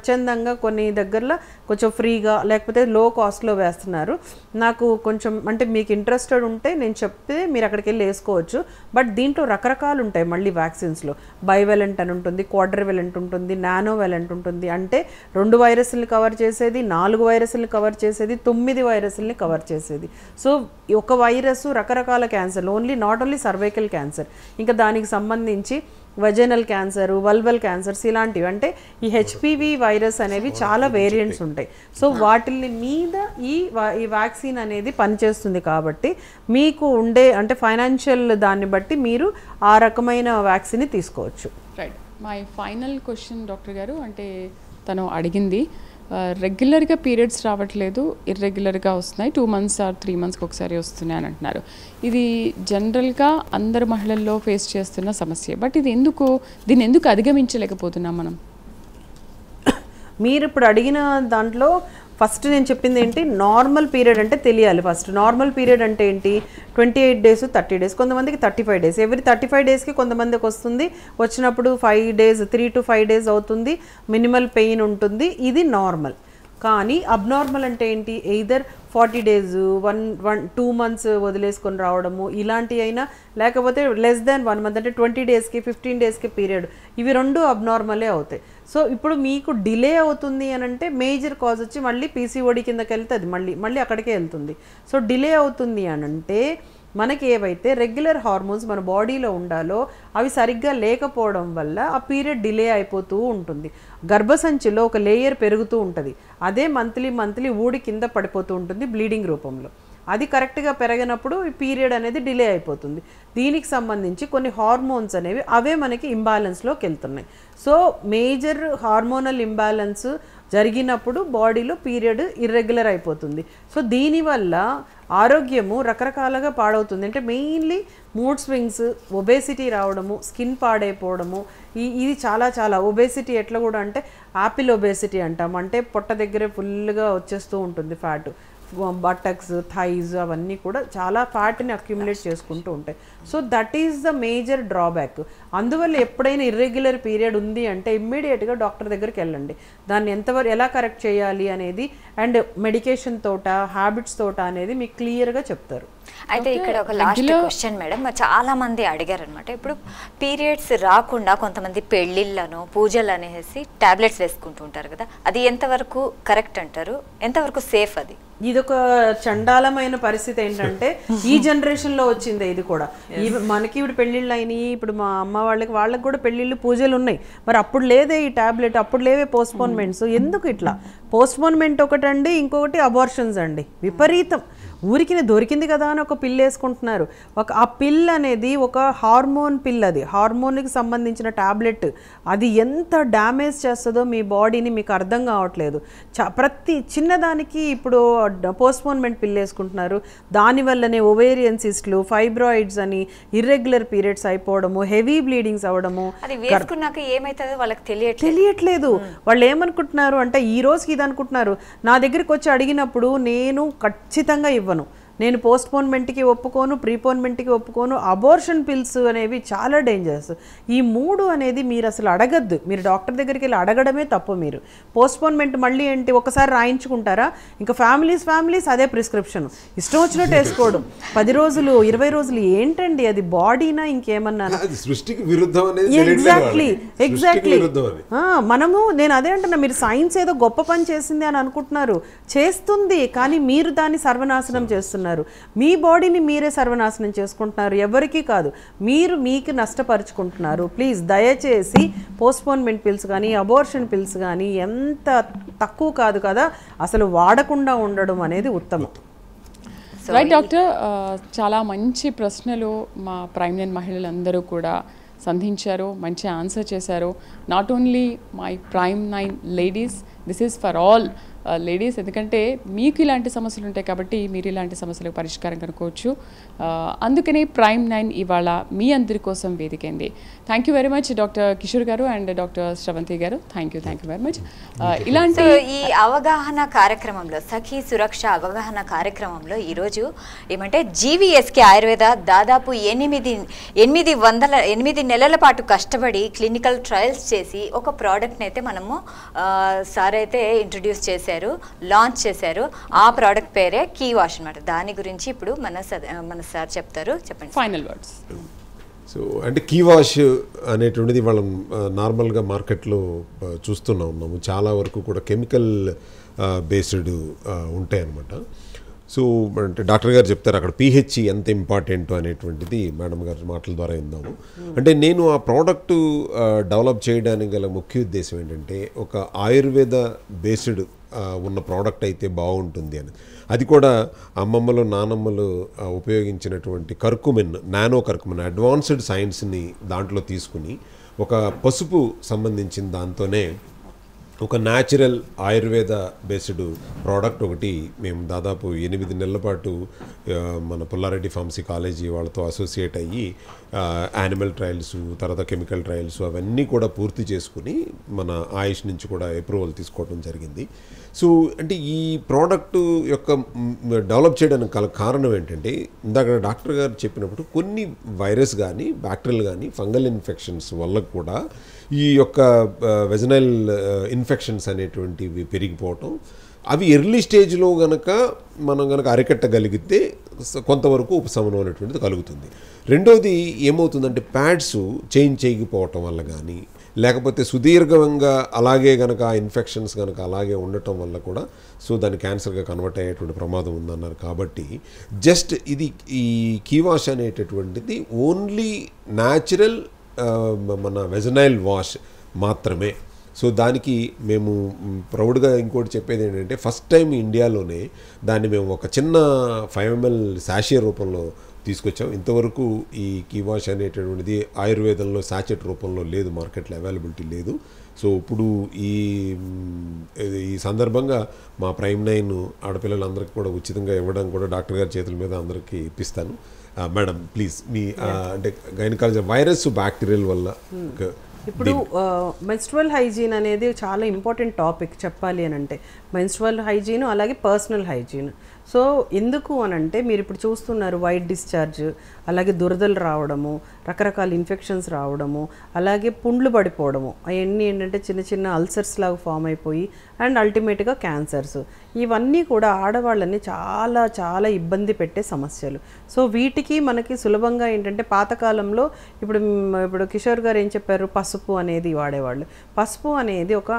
స్వచ్ఛందంగా కొన్ని దగ్గరలో కొంచెం ఫ్రీగా లేకపోతే లో కాస్ట్లో వేస్తున్నారు. నాకు కొంచెం అంటే మీకు ఇంట్రెస్టెడ్ ఉంటే నేను చెప్తే మీరు అక్కడికి వెళ్ళి వేసుకోవచ్చు. బట్ దీంట్లో రకరకాలు ఉంటాయి మళ్ళీ వ్యాక్సిన్స్లో. బైవెలెంట్ అని ఉంటుంది, క్వాడ్రివెలెంట్ ఉంటుంది, నానోవెలెంట్ ఉంటుంది. అంటే 2 వైరస్ని కవర్ చేసేది, 4 వైరస్ని కవర్ చేసేది, 9 వైరస్ని కవర్ చేసేది. సో ఒక వైరస్ రకరకాల cancer, not only cervical cancer, ఇంకా దానికి సంబంధించి వెజనల్ క్యాన్సర్, వల్వల్ క్యాన్సర్స్ ఇలాంటివి. అంటే ఈ హెచ్పివి వైరస్ అనేవి చాలా వేరియంట్స్ ఉంటాయి. సో వాటి మీద ఈ వ్యాక్సిన్ అనేది పనిచేస్తుంది. కాబట్టి మీకు ఉండే అంటే ఫైనాన్షియల్ దాన్ని బట్టి మీరు ఆ రకమైన వ్యాక్సిన్ తీసుకోవచ్చు. Right. My final question doctor గారు, అంటే తను అడిగింది రెగ్యులర్గా పీరియడ్స్ రావట్లేదు, ఇర్రెగ్యులర్గా వస్తున్నాయి, 2 months or 3 monthsకి ఒకసారి వస్తున్నాయి అని అంటున్నారు. ఇది జనరల్గా అందరు మహిళల్లో ఫేస్ చేస్తున్న సమస్య. బట్ ఇది దీన్ని ఎందుకు అధిగమించలేకపోతున్నాం మనం? మీరు ఇప్పుడు అడిగిన దాంట్లో ఫస్ట్ నేను చెప్పింది ఏంటి, నార్మల్ పీరియడ్ అంటే తెలియాలి. ఫస్ట్ నార్మల్ పీరియడ్ అంటే ఏంటి, 28 days 30 days, కొంతమందికి 35 days. ఎవ్రీ 35 daysకి కొంతమందికి వస్తుంది. వచ్చినప్పుడు 5 days 3 to 5 days అవుతుంది, మినిమల్ పెయిన్ ఉంటుంది. ఇది నార్మల్. కానీ అబ్నార్మల్ అంటే ఏంటి, ఎయిదర్ 40 days 2 months వదిలేసుకొని రావడము ఇలాంటి అయినా, లేకపోతే లెస్ దాన్ 1 month అంటే 20 daysకి 15 daysకి పీరియడ్, ఇవి 2 అబ్నార్మలే అవుతాయి. సో ఇప్పుడు మీకు డిలే అవుతుంది అని అంటే మేజర్ కాజ్ వచ్చి మళ్ళీ పీసీఓడి కిందకి వెళ్తే అది మళ్ళీ అక్కడికే వెళ్తుంది. సో డిలే అవుతుంది అని అంటే మనకి ఏవైతే రెగ్యులర్ హార్మోన్స్ మన బాడీలో ఉండాలో అవి సరిగ్గా లేకపోవడం వల్ల ఆ పీరియడ్ డిలే అయిపోతూ ఉంటుంది. గర్భసంచిలో ఒక లేయర్ పెరుగుతూ ఉంటుంది, అదే మంత్లీ ఊడి కింద పడిపోతూ ఉంటుంది బ్లీడింగ్ రూపంలో. అది కరెక్ట్గా పెరగనప్పుడు ఈ పీరియడ్ అనేది డిలే అయిపోతుంది. దీనికి సంబంధించి కొన్ని హార్మోన్స్ అనేవి అవే మనకి ఇంబ్యాలెన్స్లోకి వెళ్తున్నాయి. సో మేజర్ హార్మోనల్ ఇంబ్యాలెన్స్ జరిగినప్పుడు బాడీలో పీరియడ్ ఇర్రెగ్యులర్ అయిపోతుంది. సో దీనివల్ల ఆరోగ్యము రకరకాలుగా పాడవుతుంది. అంటే మెయిన్లీ మూడ్ స్వింగ్స్, ఒబేసిటీ రావడము, స్కిన్ పాడైపోవడము, ఇది చాలా ఒబేసిటీ ఎట్లా కూడా అంటే యాపిల్ ఒబేసిటీ అంటాం. అంటే పొట్ట దగ్గరే ఫుల్గా వచ్చేస్తూ ఉంటుంది ఫ్యాట్, బటక్స్, థైస్ అవన్నీ కూడా చాలా ఫ్యాట్ని అక్యుములేట్ చేసుకుంటూ ఉంటాయి. So that is the major drawback. అందువల్ల ఎప్పుడైనా ఇర్రెగ్యులర్ పీరియడ్ ఉంది అంటే ఇమ్మీడియట్గా డాక్టర్ దగ్గరికి వెళ్ళండి. దాన్ని ఎలా కరెక్ట్ చేయాలి అనేది అండ్ మెడికేషన్ తోట, హ్యాబిట్స్ తోట అనేది మీకు క్లియర్గా చెప్తారు. అయితే ఇక్కడ ఒక లాస్ట్ క్వశ్చన్ మేడం, చాలా మంది అడిగారు అనమాట. ఇప్పుడు పీరియడ్స్ రాకుండా కొంతమంది పెళ్ళిళ్ళను, పూజలు అనేసి టాబ్లెట్స్ వేసుకుంటూ ఉంటారు కదా, అది ఎంతవరకు కరెక్ట్ అంటారు, ఎంతవరకు సేఫ్? అది ఇదొక చండాలమైన పరిస్థితి. ఏంటంటే ఈ జనరేషన్లో వచ్చింది ఇది కూడా. మనకి ఇప్పుడు పెళ్ళిళ్ళు అయినాయి, ఇప్పుడు మా అమ్మ వాళ్ళకి కూడా పెళ్ళిళ్ళు, పూజలు ఉన్నాయి. మరి అప్పుడు లేదే ఈ టాబ్లెట్, అప్పుడు లేవే పోస్ట్పోన్మెంట్స్. ఎందుకు ఇట్లా పోస్ట్పోన్మెంట్ ఒకటండి, ఇంకొకటి అబార్షన్స్ అండి. విపరీతం. ఊరికి దొరికింది కదా అని ఒక పిల్ వేసుకుంటున్నారు. ఆ పిల్ అనేది ఒక హార్మోన్ పిల్, అది హార్మోన్కి సంబంధించిన టాబ్లెట్. అది ఎంత డ్యామేజ్ చేస్తుందో మీ బాడీని మీకు అర్థం కావట్లేదు. ప్రతి చిన్నదానికి ఇప్పుడు పోస్ట్పోన్మెంట్ పిల్ వేసుకుంటున్నారు. దానివల్లనే ఓవేరియన్ సిస్ట్లు, ఫైబ్రాయిడ్స్ అని, ఇర్రెగ్యులర్ పీరియడ్స్ అయిపోవడము, హెవీ బ్లీడింగ్స్ అవ్వడము. వాళ్ళకి తెలియట్లేదు. వాళ్ళు ఏమనుకుంటున్నారు అంటే ఈ రోజుకి ఇది అనుకుంటున్నారు. నా దగ్గరికి వచ్చి అడిగినప్పుడు నేను ఖచ్చితంగా ఇవ్వను, నేను పోస్ట్పోన్మెంట్కి ఒప్పుకోను, ప్రీపోన్మెంట్కి ఒప్పుకోను. అబోర్షన్ పిల్స్ అనేవి చాలా డేంజరస్. ఈ 3 అనేది మీరు అసలు అడగద్దు. మీరు డాక్టర్ దగ్గరికి వెళ్ళి అడగడమే తప్పు. మీరు పోస్ట్పోన్మెంట్ మళ్ళీ ఏంటి, ఒకసారి రాయించుకుంటారా, ఇంకా ఫ్యామిలీస్ అదే ప్రిస్క్రిప్షన్ ఇష్టం వచ్చినట్టు వేసుకోవడం. 10 రోజులు 20 రోజులు ఏంటండి అది, బాడీనా ఇంకేమన్నా? ఎగ్జాక్ట్లీ. నేను అదే అంటున్నా, మీరు సైన్స్ ఏదో గొప్ప పని చేసింది అని అనుకుంటున్నారు. చేస్తుంది, కానీ మీరు దాన్ని సర్వనాశనం చేస్తున్నారు. మీ బాడీని మీరే సర్వనాశనం చేసుకుంటున్నారు, ఎవరికీ కాదు. మీకు నష్టపరుచుకుంటున్నారు. ప్లీజ్ దయచేసి పోస్ట్పోన్మెంట్ పిల్స్ కానీ, అబోర్షన్ పిల్స్ కానీ ఎంత తక్కువ కాదు కదా, అసలు వాడకుండా ఉండడం అనేది ఉత్తమం. రైట్ డాక్టర్, చాలా మంచి ప్రశ్నలు మా ప్రైమ్ లైన్ మహిళలందరూ కూడా సంధించారు, మంచి ఆన్సర్ చేశారు. Not only my prime 9 ladies, this is for all ladies, ఎందుకంటే మీకు ఇలాంటి సమస్యలు ఉంటాయి కాబట్టి మీరు ఇలాంటి సమస్యలకు పరిష్కారం కనుక్కోవచ్చు. అందుకనే Prime9 ఇవాళ మీ అందరి కోసం వేదికైంది. Thank you very much doctor Kishore garu and doctor Shravanthi garu. Thank you very much. ఇలాంటి ఈ అవగాహన కార్యక్రమంలో, సఖీ సురక్ష అవగాహన కార్యక్రమంలో ఈరోజు ఏమంటే జీవీఎస్కే ఆయుర్వేద దాదాపు 8 నెలల పాటు కష్టపడి క్లినికల్ ట్రయల్స్ చేసి ఒక ప్రోడక్ట్ని అయితే మనము సార్ అయితే ఇంట్రడ్యూస్ చేశారు, లాంచ్ చేశారు. ఆ ప్రోడక్ట్ పేరే కీ వాష్ అన్నమాట. దాని గురించి ఇప్పుడు మన సార్ చెప్తారు. చెప్పండి. Final words. సో అంటే కీ వాష్ అనేటువంటిది మనం నార్మల్గా మార్కెట్లో చూస్తూనే ఉన్నాము. చాలా వరకు కూడా కెమికల్ బేస్డ్ ఉంటాయి అన్నమాట. సో అంటే డాక్టర్ గారు చెప్తారు అక్కడ pH ఎంత ఇంపార్టెంట్ అనేటువంటిది మేడం గారి మాటల ద్వారా విందాము. అంటే నేను ఆ ప్రోడక్ట్ డెవలప్ చేయడానికి గల ముఖ్య ఉద్దేశం ఏంటంటే ఒక ఆయుర్వేద బేస్డ్ ఉన్న ప్రోడక్ట్ అయితే బాగుంటుంది అని. అది కూడా అమ్మమ్మలు నానమ్మలు ఉపయోగించినటువంటి కర్కుమిన్, నానో కర్కుమిన్, అడ్వాన్స్డ్ సైన్స్ని దాంట్లో తీసుకుని ఒక పసుపు సంబంధించిన దాంతోనే ఒక న్యాచురల్ ఆయుర్వేద బేస్డ్ ప్రోడక్ట్ ఒకటి మేము దాదాపు 8 నెలల పాటు మన పుల్లారెడ్డి ఫార్మసీ కాలేజీ వాళ్ళతో అసోసియేట్ అయ్యి యానిమల్ ట్రయల్స్, తర్వాత కెమికల్ ట్రయల్స్ అవన్నీ కూడా పూర్తి చేసుకుని మన ఆయుష్ నుంచి కూడా అప్రూవల్ తీసుకోవడం జరిగింది. సో అంటే ఈ ప్రోడక్ట్ యొక్క డెవలప్ చేయడానికి కారణం ఏంటంటే ఇందాక డాక్టర్ గారు చెప్పినప్పుడు కొన్ని వైరస్ కానీ బ్యాక్టీరియల్ కానీ ఫంగల్ ఇన్ఫెక్షన్స్ వల్ల కూడా ఈ యొక్క వెజనైల్ ఇన్ఫెక్షన్స్ అనేటువంటివి పెరిగిపోవటం, అవి ఎర్లీ స్టేజ్లో మనం గనక అరికట్టగలిగితే కొంతవరకు ఉపశమనం అనేటువంటిది కలుగుతుంది. రెండోది ఏమవుతుందంటే ప్యాడ్స్ చేంజ్ చేయకపోవటం వల్ల కానీ, లేకపోతే సుదీర్ఘంగా అలాగే కనుక ఆ ఇన్ఫెక్షన్స్ కనుక అలాగే ఉండటం వల్ల కూడా సో దాన్ని క్యాన్సర్గా కన్వర్ట్ అయ్యేటువంటి ప్రమాదం ఉందన్నారు. కాబట్టి జస్ట్ ఇది ఈ కీ వాష్ అనేటటువంటిది ఓన్లీ న్యాచురల్ మన వెజనైల్ వాష్ మాత్రమే. సో దానికి మేము ప్రౌడ్గా ఇంకోటి చెప్పేది ఏంటంటే ఫస్ట్ టైం ఇండియాలోనే దాన్ని మేము ఒక చిన్న 5 ml శాషే రూపంలో తీసుకొచ్చాం. ఇంతవరకు ఈ కీ వాష్ అనేటటువంటిది ఆయుర్వేదంలో శాచెట్ రూపంలో లేదు, మార్కెట్లో అవైలబిలిటీ లేదు. సో ఇప్పుడు ఈ సందర్భంగా మా Prime9 ఆడపిల్లలందరికీ కూడా ఉచితంగా ఇవ్వడం కూడా డాక్టర్ గారి చేతుల మీద అందరికీ ఇప్పిస్తాను. మేడం ప్లీజ్ మీ అంటే గైనకాలజీ వైరస్ బ్యాక్టీరియల్ వల్ల ఇప్పుడు మెన్స్ట్రువల్ హైజీన్ అనేది చాలా ఇంపార్టెంట్ టాపిక్ చెప్పాలి అని అంటే. మెన్స్ట్రువల్ హైజీన్ అలాగే పర్సనల్ హైజీన్. సో ఎందుకు అని అంటే మీరు ఇప్పుడు చూస్తున్నారు వైట్ డిశ్చార్జ్, అలాగే దురదలు రావడము, రకరకాల ఇన్ఫెక్షన్స్ రావడము, అలాగే పుండ్లు పడిపోవడము, అవన్నీ ఏంటంటే చిన్న చిన్న అల్సర్స్ లాగా ఫామ్ అయిపోయి అండ్ అల్టిమేట్గా క్యాన్సర్స్. ఇవన్నీ కూడా ఆడవాళ్ళని చాలా చాలా ఇబ్బంది పెట్టే సమస్యలు. సో వీటికి మనకి సులభంగా ఏంటంటే పాతకాలంలో ఇప్పుడు కిషోర్ గారు ఏం చెప్పారు, పసుపు అనేది వాడేవాళ్ళు. పసుపు అనేది ఒక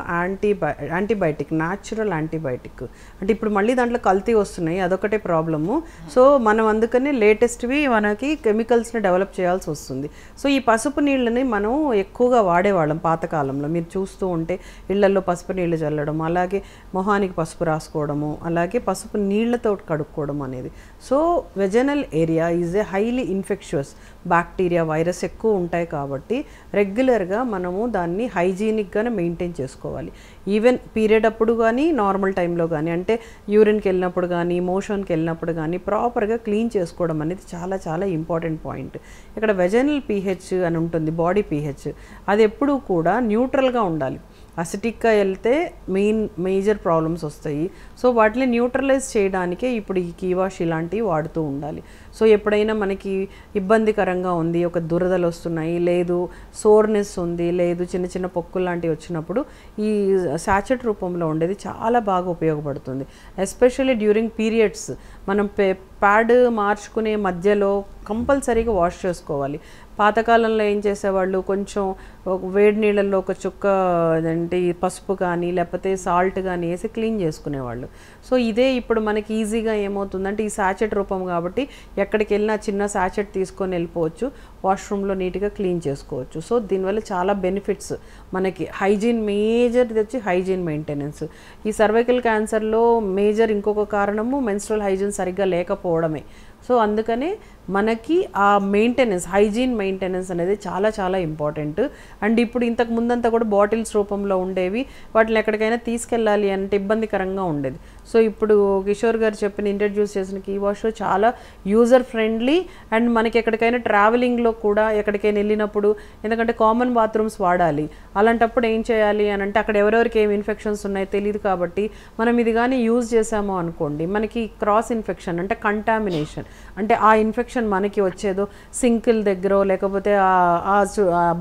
యాంటీబయాటిక్, న్యాచురల్ యాంటీబయాటిక్. అంటే ఇప్పుడు మళ్ళీ దాంట్లో కల్తీ వస్తున్నాయి, అదొకటే ప్రాబ్లము. సో మనం అందుకనే లేటెస్ట్వి మనకి కెమికల్స్ని డెవలప్ చేయాల్సి వస్తుంది. సో ఈ పసుపు నీళ్ళని మనం ఎక్కువగా వాడేవాళ్ళం పాతకాలంలో. మీరు చూస్తూ ఉంటే ఇళ్లలో పసుపు నీళ్ళు చల్లడం, అలాగే మొహానికి పసుపు రాసుకోవడము, అలాగే పసుపు నీళ్లతో కడుక్కోవడం అనేది. So vaginal area is a highly infectious, bacteria virus ఎక్కువ ఉంటాయి కాబట్టి రెగ్యులర్గా మనము దాన్ని హైజీనిక్గానే మెయింటైన్ చేసుకోవాలి. ఈవెన్ పీరియడ్ అప్పుడు కానీ నార్మల్ టైంలో కానీ, అంటే యూరిన్కి వెళ్ళినప్పుడు కానీ మోషన్కి వెళ్ళినప్పుడు కానీ ప్రాపర్గా క్లీన్ చేసుకోవడం అనేది చాలా చాలా ఇంపార్టెంట్ పాయింట్. ఇక్కడ వెజనల్ pH అని ఉంటుంది, బాడీ pH, అది ఎప్పుడూ కూడా న్యూట్రల్గా ఉండాలి. అసిటిక్గా వెళ్తే మేజర్ ప్రాబ్లమ్స్ వస్తాయి. సో వాటిని న్యూట్రలైజ్ చేయడానికే ఇప్పుడు ఈ కీ వాష్ ఇలాంటివి వాడుతూ ఉండాలి. సో ఎప్పుడైనా మనకి ఇబ్బందికరంగా ఉంది, ఒక దురదలు వస్తున్నాయి, లేదు సోర్నెస్ ఉంది, లేదు చిన్న చిన్న పొక్కులు లాంటివి వచ్చినప్పుడు ఈ శాచెట్ రూపంలో ఉండేది చాలా బాగా ఉపయోగపడుతుంది. ఎస్పెషల్లీ డ్యూరింగ్ పీరియడ్స్ మనం ప్యాడ్ మార్చుకునే మధ్యలో కంపల్సరీగా వాష్ చేసుకోవాలి. పాతకాలంలో ఏం చేసేవాళ్ళు, కొంచెం వేడి నీళ్ళల్లో ఒక చుక్క అంటే పసుపు కానీ లేకపోతే సాల్ట్ కానీ వేసి క్లీన్ చేసుకునేవాళ్ళు. సో ఇదే ఇప్పుడు మనకి ఈజీగా ఏమవుతుందంటే ఈ శాచెట్ రూపం కాబట్టి ఎక్కడికి వెళ్ళినా చిన్న శాచెట్ తీసుకొని వెళ్ళిపోవచ్చు, వాష్రూమ్లో నీట్గా క్లీన్ చేసుకోవచ్చు. సో దీనివల్ల చాలా బెనిఫిట్స్ మనకి. హైజీన్ మేజర్ తెచ్చి హైజీన్ మెయింటెనెన్స్. ఈ సర్వైకల్ క్యాన్సర్లో మేజర్ ఇంకొక కారణము మెన్స్ట్రువల్ హైజీన్ సరిగ్గా లేకపోవడమే. సో అందుకనే మనకి ఆ మెయింటెనెన్స్, హైజీన్ మెయింటెనెన్స్ అనేది చాలా చాలా ఇంపార్టెంట్. అండ్ ఇప్పుడు ఇంతకు ముందంతా కూడా బాటిల్స్ రూపంలో ఉండేవి, వాటిని ఎక్కడికైనా తీసుకెళ్ళాలి అంటే ఇబ్బందికరంగా ఉండేది. సో ఇప్పుడు కిషోర్ గారు చెప్పిన ఇంట్రడ్యూస్ చేసిన కీ వాష్ చాలా యూజర్ ఫ్రెండ్లీ. అండ్ మనకి ఎక్కడికైనా ట్రావెలింగ్లో కూడా ఎక్కడికైనా వెళ్ళినప్పుడు, ఎందుకంటే కామన్ బాత్రూమ్స్ వాడాలి, అలాంటప్పుడు ఏం చేయాలి అని అంటే అక్కడ ఎవరెవరికి ఏమి ఇన్ఫెక్షన్స్ ఉన్నాయో తెలియదు కాబట్టి మనం ఇది కానీ యూజ్ చేసాము అనుకోండి, మనకి క్రాస్ ఇన్ఫెక్షన్ అంటే కంటామినేషన్, అంటే ఆ ఇన్ఫెక్షన్ మనకి వచ్చేదో సింకుల దగ్గర లేకపోతే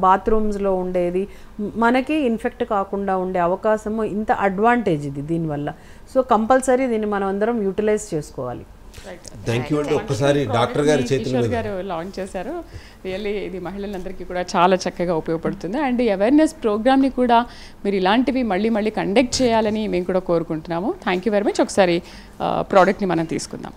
బాత్రూమ్స్లో ఉండేది మనకి ఇన్ఫెక్ట్ కాకుండా ఉండే అవకాశము, ఇంత అడ్వాంటేజ్ ఇది దీనివల్ల. సో కంపల్సరీ దీన్ని మనం అందరం యూటిలైజ్ చేసుకోవాలి. థ్యాంక్ యూ అండి. ఒక్కసారి డాక్టర్ గారి చేతుల గారు లాంచ్ చేశారు. రియల్లీ ఇది మహిళలందరికీ కూడా చాలా చక్కగా ఉపయోగపడుతుంది. అండ్ ఈ అవేర్నెస్ ప్రోగ్రామ్ని కూడా మీరు ఇలాంటివి మళ్ళీ కండక్ట్ చేయాలని మేము కూడా కోరుకుంటున్నాము. Thank you very much. ఒకసారి ప్రోడక్ట్ని మనం తీసుకుందాం.